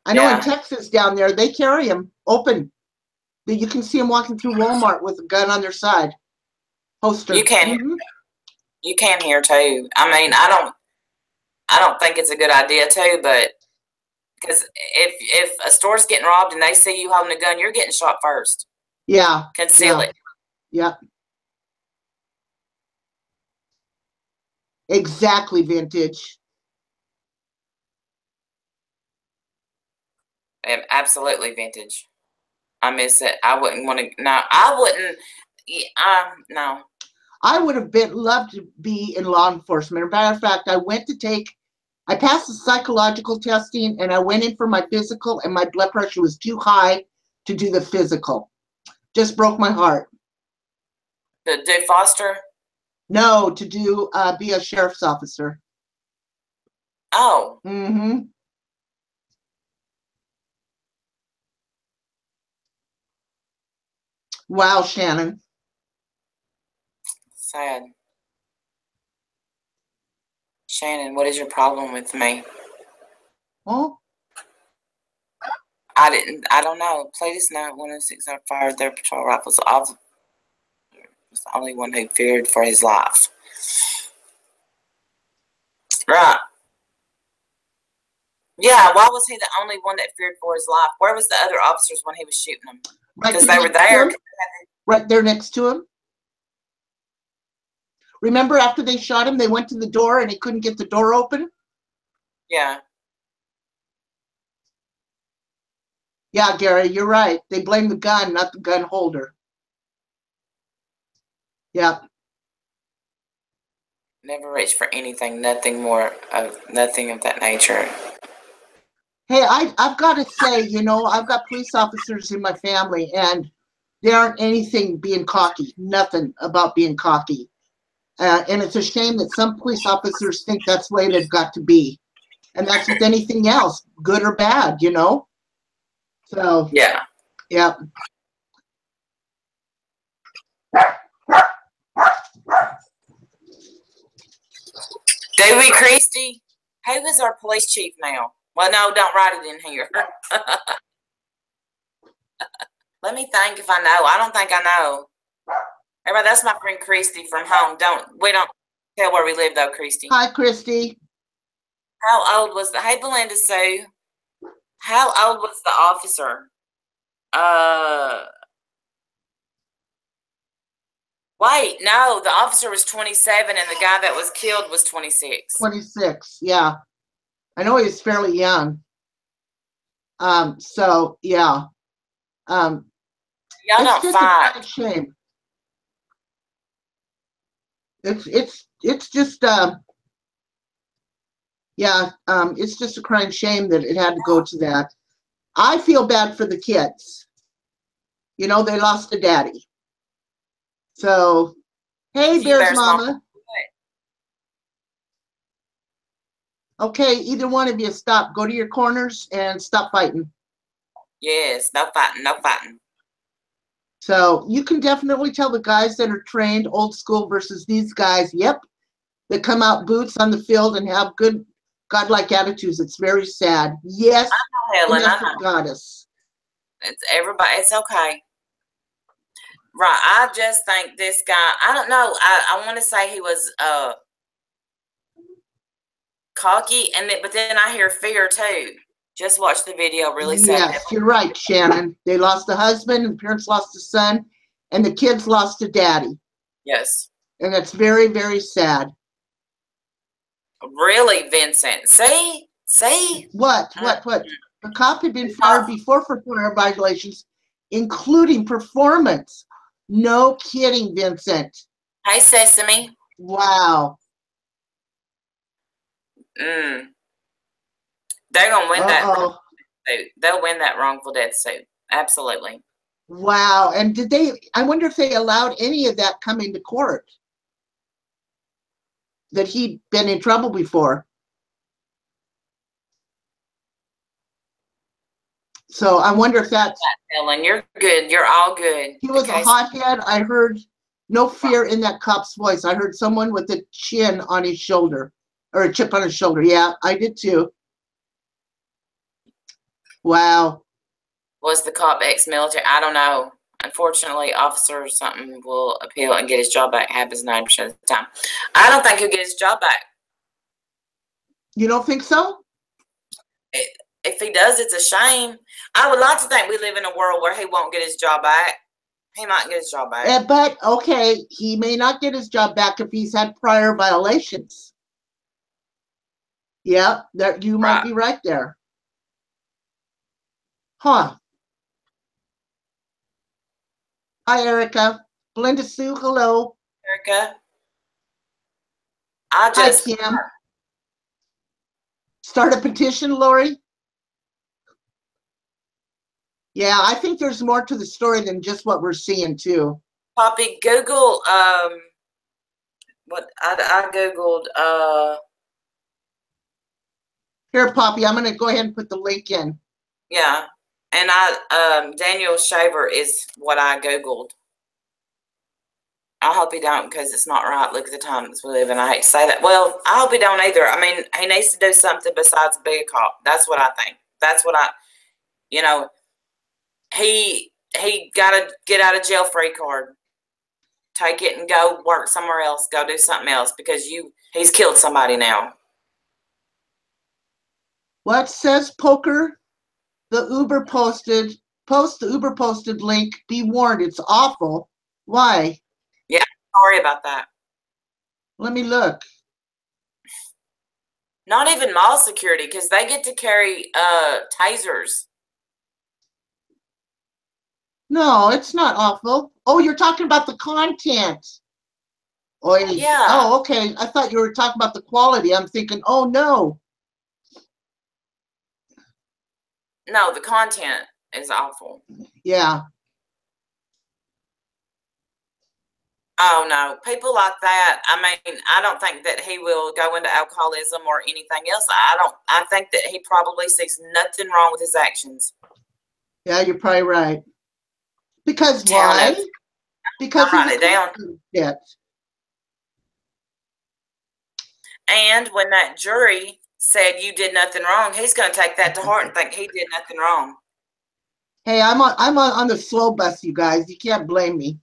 I know in Texas down there, they carry them open. You can see them walking through Walmart with a gun on their side. Holster. You can. You can here too. I mean, I don't think it's a good idea too, but because if a store's getting robbed and they see you holding a gun, you're getting shot first. Yeah. Conceal it. Yeah. Exactly, Vintage. Absolutely, Vintage. I miss it. I wouldn't want to. No, I wouldn't. No. I would have loved to be in law enforcement. As a matter of fact, I passed the psychological testing and I went in for my physical and my blood pressure was too high to do the physical. Just broke my heart. To do foster? No, to do be a sheriff's officer. Oh. Mm-hmm. Wow, Shannon. Sad. Shannon, what is your problem with me? Oh. I don't know. Players Night 106 are fired their patrol rifles off. Was the only one who feared for his life. Right. Yeah, why was he the only one that feared for his life? Where was the other officers when he was shooting them? Because they were there. Right there next to him. Remember after they shot him, they went to the door and he couldn't get the door open? Yeah. Yeah, Gary, you're right. They blame the gun, not the gun holder. Yeah. Never reached for anything, nothing of that nature. Hey, I've got to say, I've got police officers in my family and they aren't anything being cocky, nothing about being cocky. And it's a shame that some police officers think that's the way they've got to be. And that's with anything else, good or bad, So, yeah. Yeah. Dewey Christie, who is our police chief now? Well, no, don't write it in here. Let me think if I know. I don't think I know. Everybody, that's my friend Christy from home. We don't tell where we live though, Christy. Hi, Christy. How old was hey Belinda Sue? How old was the officer? Wait, no, the officer was 27 and the guy that was killed was 26. 26, yeah. I know he was fairly young. So yeah. Y'all don't fight. It's just a shame. It's just yeah, it's just a crying shame that it had to go to that. I feel bad for the kids. You know, they lost a daddy. So, hey, Bear's mama. Okay, either one of you stop. Go to your corners and stop fighting. Yes, no fighting, no fighting. So you can definitely tell the guys that are trained old school versus these guys, yep, that come out boots on the field and have good godlike attitudes. It's very sad. Yes, Helen, I know. Goddess. It's everybody. It's okay. Right. I just think this guy, I don't know. I want to say he was cocky, but then I hear fear too. Just watch the video. Really sad. Yes, you're right, Shannon. They lost a husband, and parents lost a son, and the kids lost a daddy. Yes. And it's very, very sad. Really, Vincent? See? What? The cop had been fired before for prior violations, including performance. No kidding, Vincent. Hey, Sesame. Wow. They're gonna win that wrongful suit. They'll win that wrongful death suit. Absolutely. Wow. And I wonder if they allowed any of that come into court, that he'd been in trouble before. So I wonder if that's... Ellen, you're good. You're all good. He was a hothead. I heard no fear in that cop's voice. I heard someone with a chin on his shoulder, or a chip on his shoulder. Yeah, I did too. Wow. Was the cop ex-military? I don't know. Unfortunately, officer or something will appeal and get his job back. Happens 90% of the time. I don't think he'll get his job back. You don't think so? If he does, it's a shame. I would like to think we live in a world where he won't get his job back. He might get his job back. But, okay, he may not get his job back if he's had prior violations. Yeah, you might be right there. Huh. Hi, Erica. Belinda Sue, hello. Erica. Hi, Kim. Start a petition, Lori? Yeah, I think there's more to the story than just what we're seeing, too. Poppy, Google, what I Googled, Here, Poppy, I'm going to go ahead and put the link in. Yeah, and Daniel Shaver is what I Googled. I hope he don't, because it's not right. Look at the times we live in. I hate to say that. Well, I hope he don't either. I mean, he needs to do something besides be a cop. That's what I think. That's what he got to get out of jail free card. Take it and go work somewhere else. Go do something else, because he's killed somebody now. What says Poker? The Uber posted link. Be warned, it's awful. Why? Yeah, sorry about that. Let me look. Not even mall security, because they get to carry tasers. No, it's not awful. Oh, you're talking about the content. Oh, yeah. Oh, okay. I thought you were talking about the quality. I'm thinking, oh, no. No, the content is awful. Yeah. Oh, no. People like that, I mean, I don't think that he will go into alcoholism or anything else. I think that he probably sees nothing wrong with his actions. Yeah, you're probably right. Because why? Because I'll write it down. Yeah. And when that jury said you did nothing wrong, he's going to take that to heart and think he did nothing wrong. Hey, I'm on the slow bus, you guys. You can't blame me.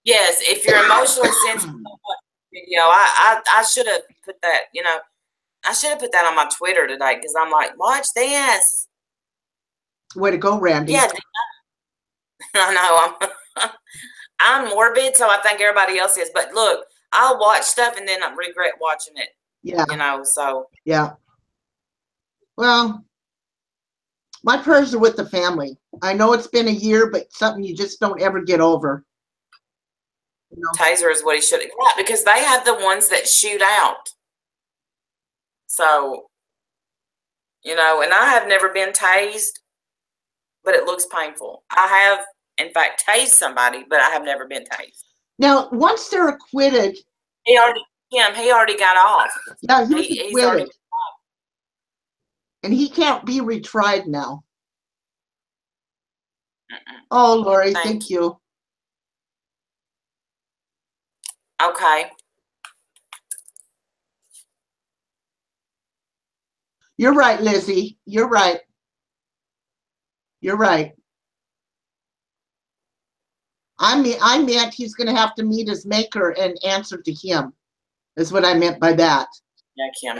Yes, if you're emotionally sensitive, I should have put that. I should have put that on my Twitter today, because I'm like, watch this. Way to go, Randy. Yeah, I know. I'm morbid, so I think everybody else is. But look, I'll watch stuff and then I regret watching it. Yeah. So. Yeah. Well, my prayers are with the family. I know it's been a year, but something you just don't ever get over. Taser is what he should have got because they have the ones that shoot out. So, and I have never been tased, but it looks painful. I have, in fact, tased somebody, but I have never been tased. Now, once they're acquitted, he already got off. Yeah, he's acquitted, and he can't be retried now. Oh, Lori, thank you. Okay. You're right, Lizzie. You're right. You're right. I meant he's going to have to meet his maker and answer to him. Is what I meant by that. Yeah, Kim.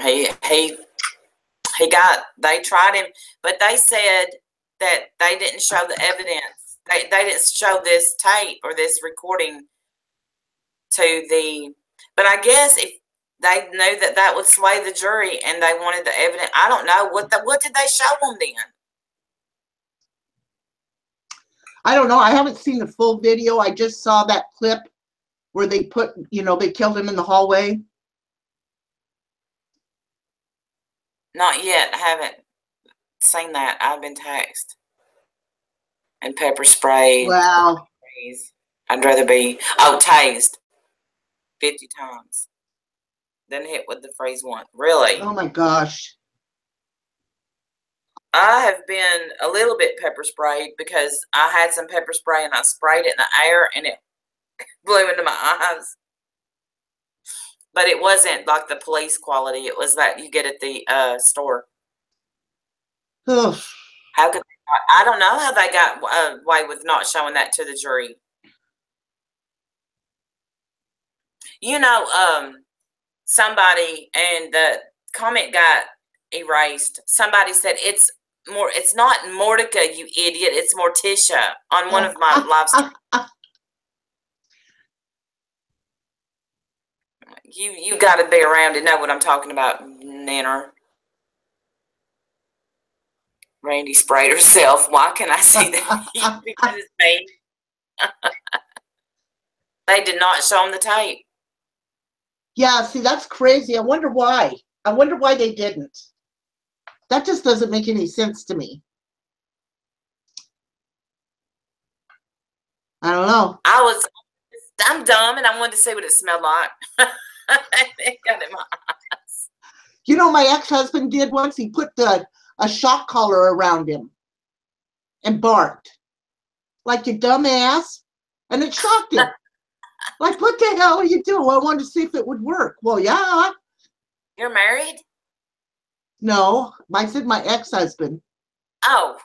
They tried him, but they said that they didn't show the evidence. They didn't show this tape or this recording but I guess if they knew that would sway the jury and they wanted the evidence, I don't know. What did they show them then? I don't know. I haven't seen the full video. I just saw that clip where they put, they killed him in the hallway. Not yet. I haven't seen that. I've been taxed and pepper sprayed. Wow. I'd rather be tased 50 times than hit with the phrase one. Really? Oh my gosh. I have been a little bit pepper sprayed because I had some pepper spray and I sprayed it in the air and it blew into my eyes. But it wasn't like the police quality. It was that you get at the store. Ugh. How could I don't know how they got away with not showing that to the jury. Somebody, and the comment got erased. Somebody said it's not Mordecai, you idiot. It's Morticia on one of my live streams. You got to be around to know what I'm talking about, Nanner. Randy sprayed herself. Why can I see that? Because it's me. They did not show him the tape. Yeah, see, that's crazy. I wonder why. I wonder why they didn't. That just doesn't make any sense to me. I don't know. I'm dumb, and I wanted to see what it smelled like. It got in my eyes. My ex-husband did once. He put a shock collar around him and barked like, you dumbass, and it shocked him. Like, what the hell are you doing? Well, I wanted to see if it would work. Well, yeah. You're married? No, I said my ex-husband. Oh.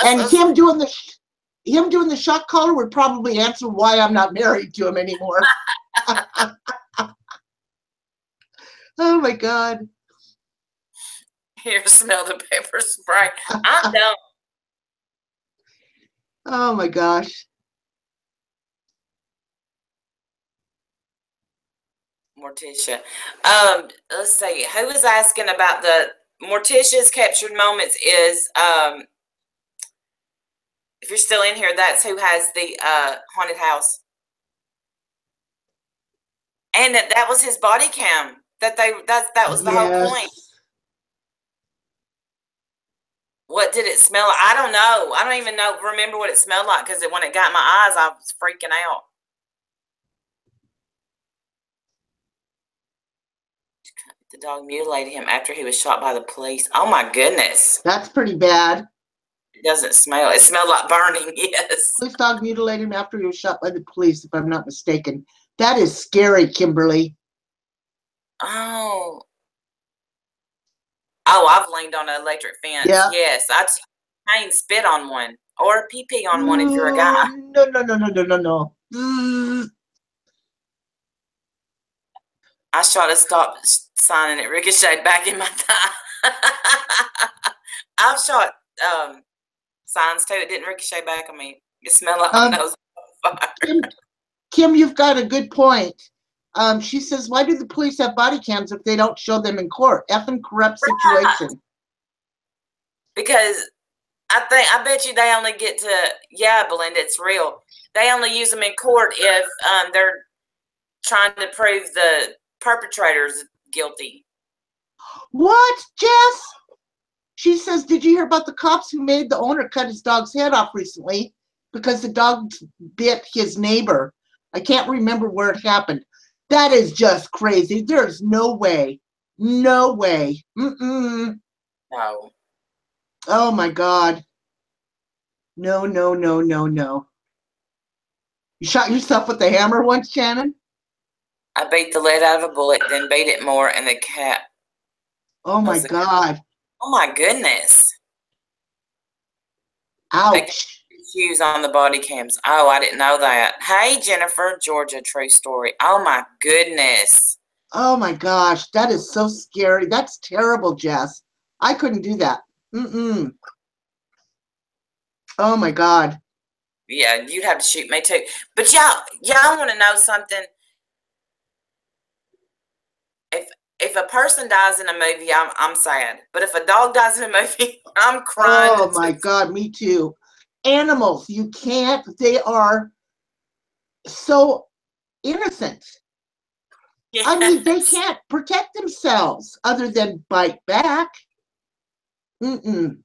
And him doing the shock collar would probably answer why I'm not married to him anymore. Oh my God. Here, smell the pepper spray. I'm done. Oh my gosh. Morticia. Let's see. Who was asking about the Morticia's captured moments is if you're still in here, that's who has the haunted house. And that was his body cam. That was the whole point. What did it smell like? I don't know. I don't even remember what it smelled like because when it got in my eyes, I was freaking out. The dog mutilated him after he was shot by the police. Oh my goodness. That's pretty bad. It doesn't smell. It smelled like burning, yes. Police dog mutilated him after he was shot by the police, if I'm not mistaken. That is scary, Kimberly. Oh. Oh, I've leaned on an electric fence. Yeah. Yes. I ain't spit on one. Or pee on one if you're a guy. No. I shot a stop sign and it ricocheted back in my thigh. I've shot signs too. It didn't ricochet back on me. It smelled like my nose on fire. Kim, you've got a good point. She says, why do the police have body cams if they don't show them in court? Effing corrupt situation. Because I bet you they only get to, yeah, Belinda, it's real. They only use them in court if they're trying to prove the perpetrator's guilty. What, Jess? She says, did you hear about the cops who made the owner cut his dog's head off recently because the dog bit his neighbor? I can't remember where it happened. That is just crazy. There's no way. No way. Mm-mm. No. Oh, my God. No, no, no, no, no. You shot yourself with a hammer once, Shannon? I beat the lead out of a bullet, then beat it more, and the cat. Oh, my God. Oh, my goodness. Ouch. Shoes on the body cams. Oh, I didn't know that. Hey, Jennifer, Georgia, true story. Oh, my goodness. Oh, my gosh. That is so scary. That's terrible, Jess. I couldn't do that. Mm-mm. Oh, my God. Yeah, you'd have to shoot me, too. But y'all want to know something? If a person dies in a movie, I'm sad. But if a dog dies in a movie, I'm crying. Oh my God, me too. Animals, you can't. They are so innocent. Yes. I mean, they can't protect themselves other than bite back. Mm-mm.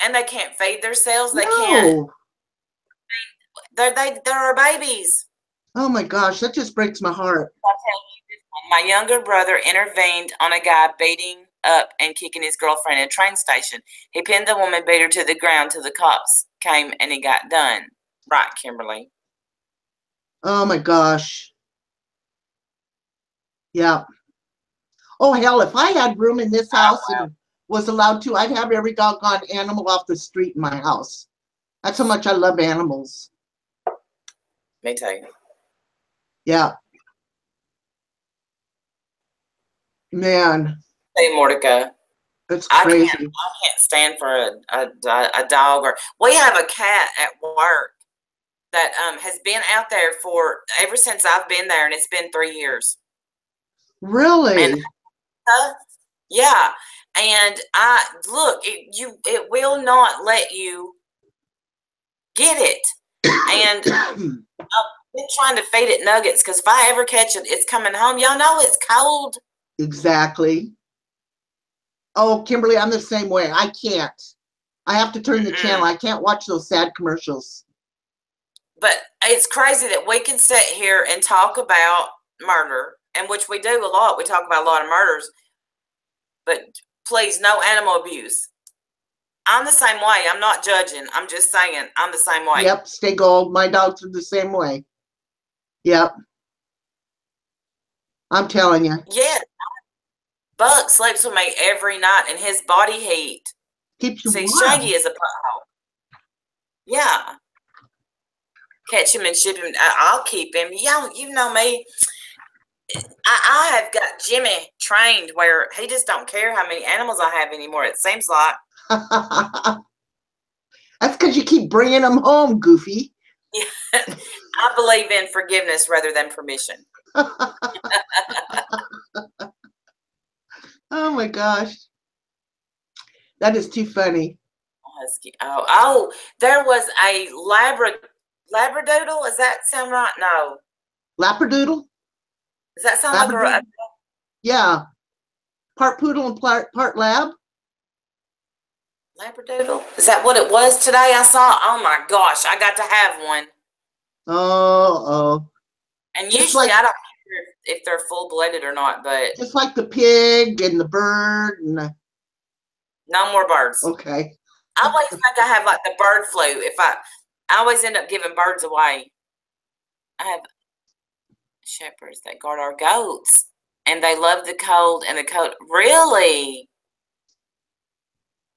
And they can't feed themselves. They No. can't. They're our babies. Oh my gosh, that just breaks my heart. I'll tell you this one. My younger brother intervened on a guy beating up and kicking his girlfriend at a train station. He pinned the woman, beat her to the ground till the cops came and he got done. Right, Kimberly? Oh my gosh. Yeah. Oh hell, if I had room in this house and was allowed to, I'd have every doggone animal off the street in my house. That's how much I love animals. Me too. Yeah. Man. Hey, Mordecai. It's crazy. I can't stand for a dog. Or we have a cat at work that has been out there for ever since I've been there, and it's been 3 years. Really? And, yeah. And it will not let you get it. And I've been trying to feed it nuggets because if I ever catch it, it's coming home. Y'all know it's cold. Exactly. Oh, Kimberly, I'm the same way. I can't. I have to turn the channel. I can't watch those sad commercials. But it's crazy that we can sit here and talk about murder, and which we do a lot. We talk about a lot of murders. But please, no animal abuse. I'm the same way. I'm not judging. I'm just saying I'm the same way. Yep, stay gold. My dogs are the same way. Yep. I'm telling you. Yeah. Buck sleeps with me every night, and his body heat keeps you warm. Shaggy is a butthole. Yeah. Catch him and ship him. I'll keep him. You know me. I have got Jimmy trained where he just don't care how many animals I have anymore. It seems like. That's because you keep bringing them home, Goofy. Yeah. I believe in forgiveness rather than permission. Oh my gosh. That is too funny. Oh, there was a Labradoodle. Does that sound right? No. Labradoodle? Does that sound like a... Yeah. Part poodle and part lab? Labradoodle? Is that what it was today I saw? Oh my gosh, I got to have one. Oh. And usually I don't care if they're full-blooded or not, but... Just like the pig and the bird and the... No more birds. Okay. I always think I have like the bird flu. I always end up giving birds away. I have shepherds that guard our goats, and they love the cold and the cold. Really?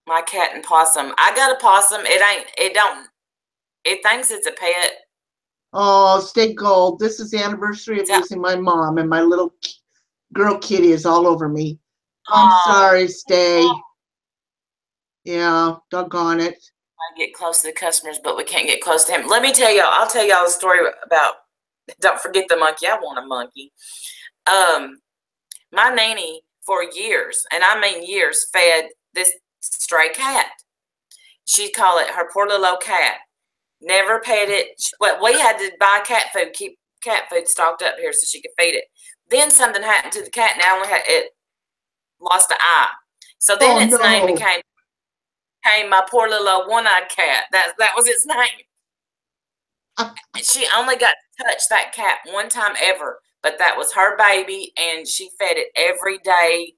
My cat and possum. I got a possum. It thinks it's a pet. Oh, stay gold. This is the anniversary of losing my mom, and my little girl Kitty is all over me. I'm sorry, stay. Yeah, doggone it. I get close to the customers, but we can't get close to him. Let me tell y'all. I'll tell y'all a story about. Don't forget the monkey. I want a monkey. My nanny for years, and I mean years, fed this stray cat. she'd call it her poor little old cat. Never pet it. Well, we had to buy cat food, keep cat food stocked up here so she could feed it. Then something happened to the cat. Now it lost an eye. So then its name became my poor little old one-eyed cat. That was its name. She only got to touch that cat one time ever, but that was her baby, and she fed it every day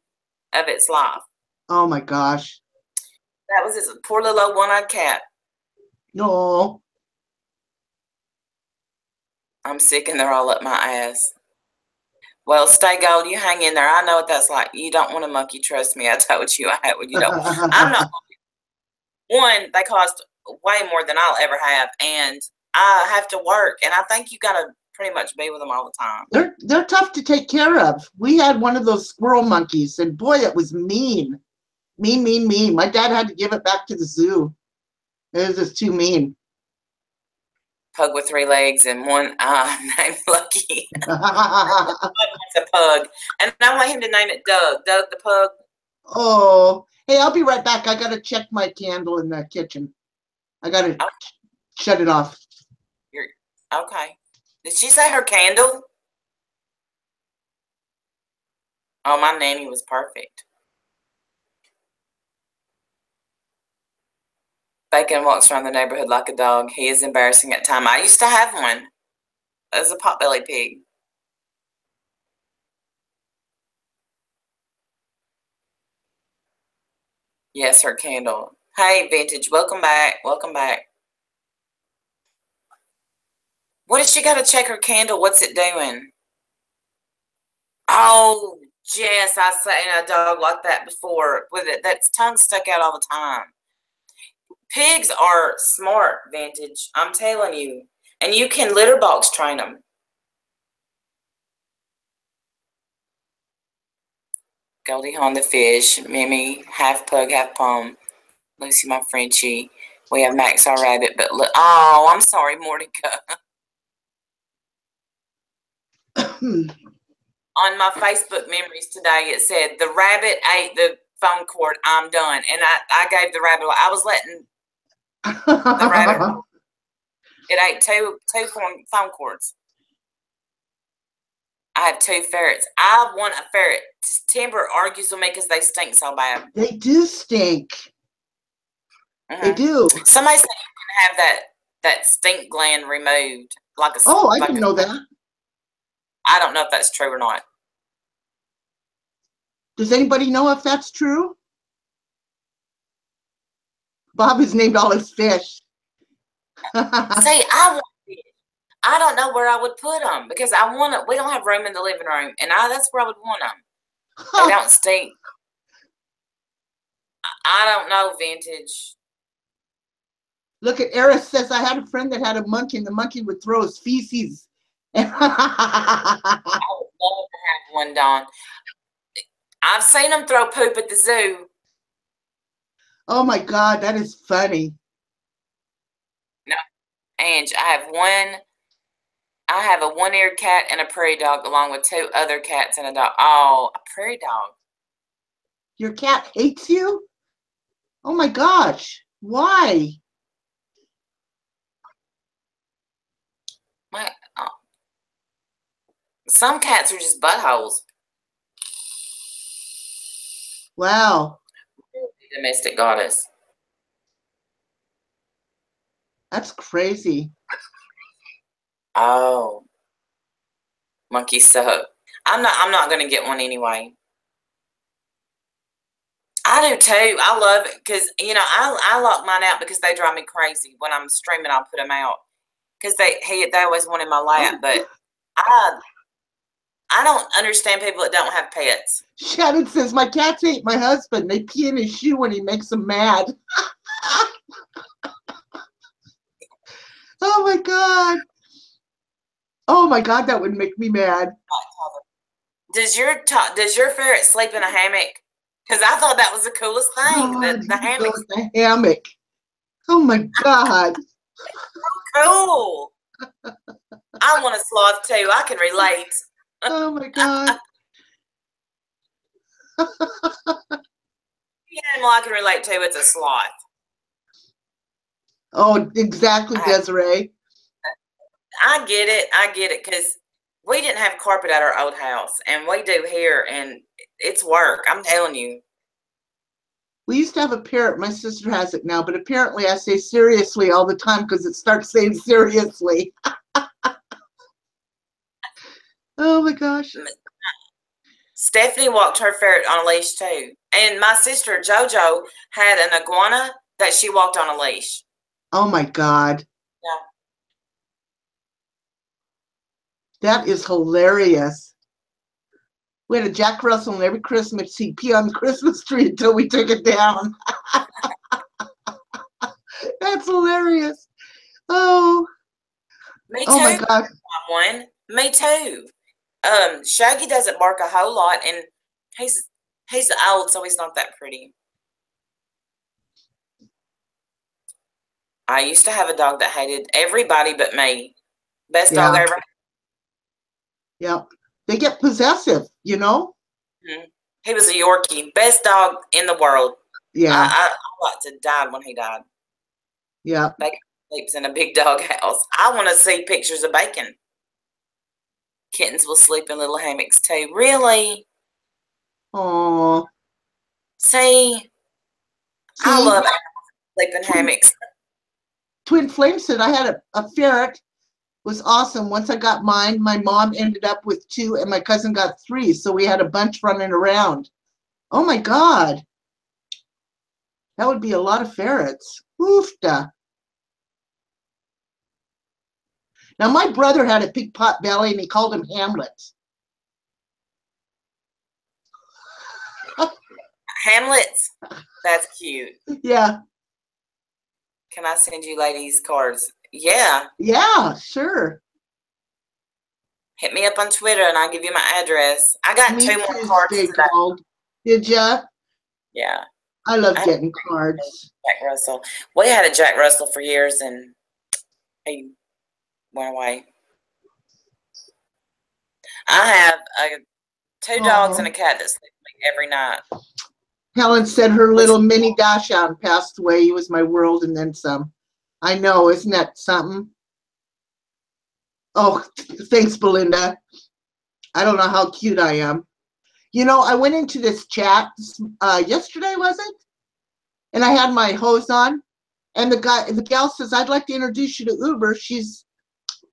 of its life. Oh my gosh. That was its poor little old one-eyed cat. No. I'm sick and they're all up my ass. Well, Stay Gold, you hang in there. I know what that's like. You don't want a monkey. Trust me. I told you I had one. You know, I'm not. One, they cost way more than I'll ever have, and I have to work, and I think you got to pretty much be with them all the time. They're tough to take care of. We had one of those squirrel monkeys, and boy, it was mean. Mean. My dad had to give it back to the zoo. It was just too mean. Pug with 3 legs and 1 eye named Lucky. It's a pug. And I want him to name it Doug. Doug the pug. Oh, hey, I'll be right back. I got to check my candle in the kitchen. I got to shut it off. Okay. Did she say her candle? Oh, my nanny was perfect. Bacon walks around the neighborhood like a dog. He is embarrassing at times. I used to have one as a potbelly pig. Yes, her candle. Hey, Vintage, welcome back. Welcome back. What has she got to check her candle? What's it doing? Oh, Jess, I seen a dog like that before with it. That's tongue stuck out all the time. Pigs are smart, Vintage. I'm telling you. And you can litter box train them. Goldie Hawn the fish. Mimi, half pug, half palm. Lucy, my Frenchie. We have Max, our rabbit. But look, oh, I'm sorry, Mordecai. On my Facebook memories today, it said, the rabbit ate the phone cord. I'm done. And I gave the rabbit, I was letting the rabbit, it ate two phone cords. I have 2 ferrets. I want a ferret. Timber argues with me because they stink so bad. They do stink. They do. Somebody said you can have that stink gland removed. I didn't know that. I don't know if that's true or not. Does anybody know if that's true? Bob has named all his fish. See, I want fish. I don't know where I would put them because we don't have room in the living room, and that's where I would want them. They don't stink. I don't know, Vintage. Look at Eris says, I had a friend that had a monkey, and the monkey would throw his feces. I would love to have one, Dawn. I've seen them throw poop at the zoo. Oh my God, that is funny. No, Ange, I have a 1-eared cat and a prairie dog, along with 2 other cats and a dog. Oh, a prairie dog. Your cat hates you? Oh my gosh, why? Some cats are just buttholes. Wow. Domestic goddess. That's crazy. Oh. Monkey suck. I'm not gonna get one anyway. I do too. I love it because I lock mine out because they drive me crazy. When I'm streaming, I'll put them out because they always want in my lap. But I don't understand people that don't have pets. Shannon says, my cats ate my husband. They pee in his shoe when he makes them mad. Oh my God. Oh my God, that would make me mad. Does your ferret sleep in a hammock? Because I thought that was the coolest thing. The hammock. The hammock. Oh my God. Cool. I want a sloth too. I can relate. Oh my God. The animal I can relate to, it's a sloth. Oh, exactly, Desiree. I get it. I get it because we didn't have carpet at our old house, and we do here, and it's work. I'm telling you. We used to have a parrot. My sister has it now, but apparently I say seriously all the time because it starts saying seriously. Oh my gosh. Stephanie walked her ferret on a leash too. And my sister JoJo had an iguana that she walked on a leash. Oh my God. Yeah. That is hilarious. We had a Jack Russell, and every Christmas he'd pee on the Christmas tree until we took it down. That's hilarious. Oh. Me too. Oh my God. One. Me too. Shaggy doesn't bark a whole lot, and he's old, so he's not that pretty. I used to have a dog that hated everybody but me. Best dog ever. Yeah. They get possessive, you know? Mm-hmm. He was a Yorkie. Best dog in the world. Yeah. I like to die when he died. Yeah. Bacon sleeps in a big dog house. I want to see pictures of Bacon. Kittens will sleep in little hammocks too. Really? Oh. See? I love sleeping hammocks. Twin Flame said I had a ferret. It was awesome. Once I got mine, my mom ended up with 2 and my cousin got 3. So we had a bunch running around. Oh my God. That would be a lot of ferrets. Oofta. Now my brother had a big pot belly and he called him Hamlet. Hamlets? That's cute. Yeah. Can I send you ladies cards? Yeah. Yeah, sure. Hit me up on Twitter and I'll give you my address. I got 2 more cards today. Did ya? Yeah. I love getting cards. Jack Russell. We had a Jack Russell for years and he went away. I have 2 dogs and a cat that sleep with me every night. Helen said her little mini Dachshund passed away. He was my world and then some. I know, isn't that something? Oh, thanks, Belinda. I don't know how cute I am. You know, I went into this chat yesterday, was it? And I had my hose on, and the gal says, "I'd like to introduce you to Uber. She's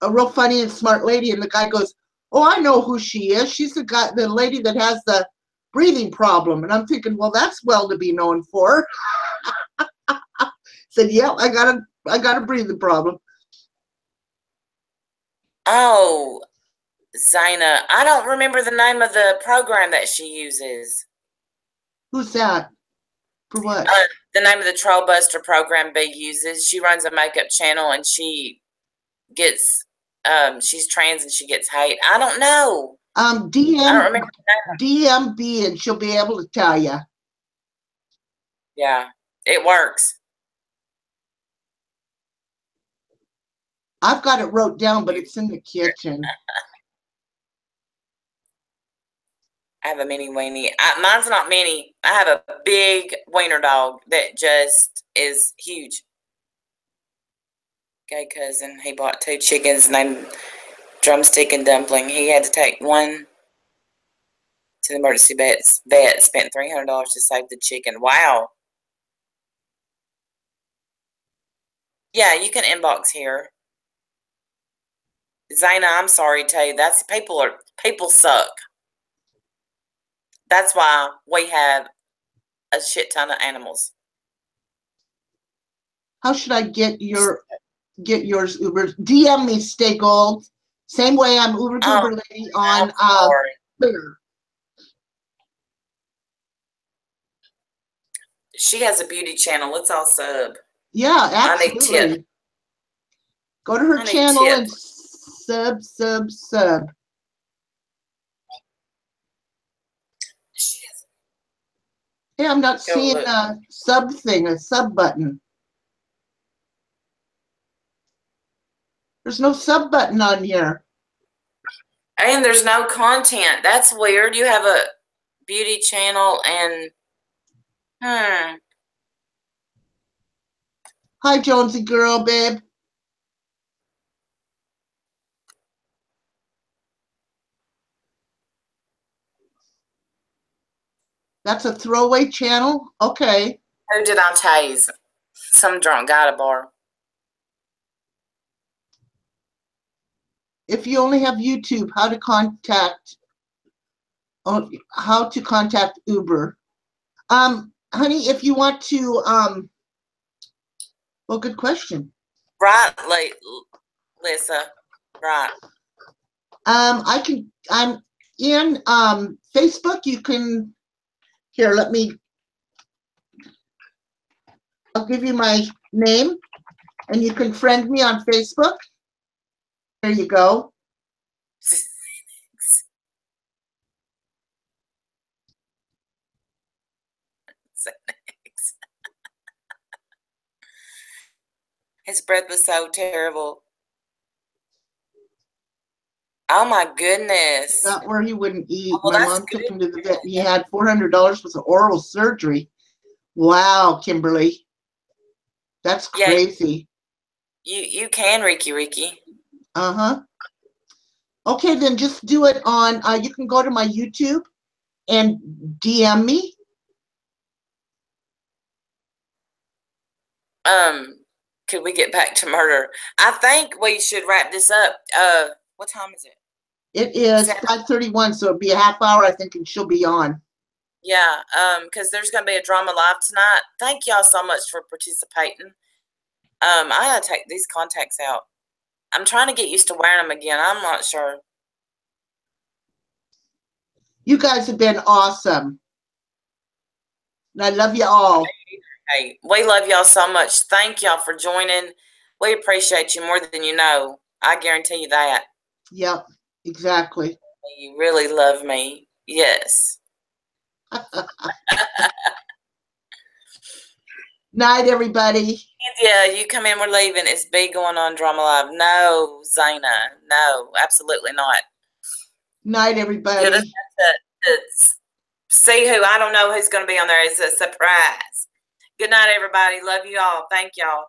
a real funny and smart lady." And the guy goes, "Oh, I know who she is. She's the lady that has the breathing problem." And I'm thinking, well, that's well to be known for. Said, "Yeah, I got a breathing problem." Oh, Zaina, I don't remember the name of the program that she uses. Who's that? For what? The name of the Troll Buster program B uses. She runs a makeup channel and she gets, she's trans and she gets hate. I don't know. DM, I don't remember DMB and she'll be able to tell you. Yeah, it works. I've got it wrote down, but it's in the kitchen. I have a mini weenie. Mine's not mini. I have a big wiener dog that just is huge. Gay cousin, he bought 2 chickens named Drumstick and Dumpling. He had to take one to the emergency vet, spent $300 to save the chicken. Wow. Yeah, you can inbox here. Zaina, I'm sorry to tell you, people suck. That's why we have a shit ton of animals. How should I get yours, Uber? DM me, Stay Gold. Same way I'm Uber Goober Lady on Twitter. She has a beauty channel. Let's all sub. Yeah, absolutely. I need tip. Go to her channel and sub. Hey, I'm not seeing a sub thing, a sub button. There's no sub button on here. And there's no content. That's weird. You have a beauty channel and Hi, Jonesy girl, babe. That's a throwaway channel? Okay. Who did I tase? Some drunk guy at a bar. If you only have YouTube, how to contact Uber. Honey, if you want to, well, good question. Right, Lisa. Right. I'm in Facebook. You can, here, I'll give you my name and you can friend me on Facebook. There you go. His breath was so terrible. Oh my goodness. Not where he wouldn't eat. Oh, my mom took him to the vet. He had $400 worth of oral surgery. Wow, Kimberly. That's crazy. Yeah, you can, Ricky. Uh-huh. Okay, then just do it on, you can go to my YouTube and DM me. Could we get back to murder? I think we should wrap this up. What time is it? It is 5:31, so it'll be a half hour, I think, and she'll be on. Yeah, because there's going to be a drama live tonight. Thank y'all so much for participating. I got to take these contacts out. I'm trying to get used to wearing them again. I'm not sure. You guys have been awesome. And I love you all. Hey, we love y'all so much. Thank y'all for joining. We appreciate you more than you know. I guarantee you that. Yep, exactly. You really love me. Yes. Night, everybody. Yeah, you come in, we're leaving. It's B going on Drama Live. No, Zayna. No, absolutely not. Night, everybody. See who, I don't know who's going to be on there. It's a surprise. Good night, everybody. Love you all. Thank y'all.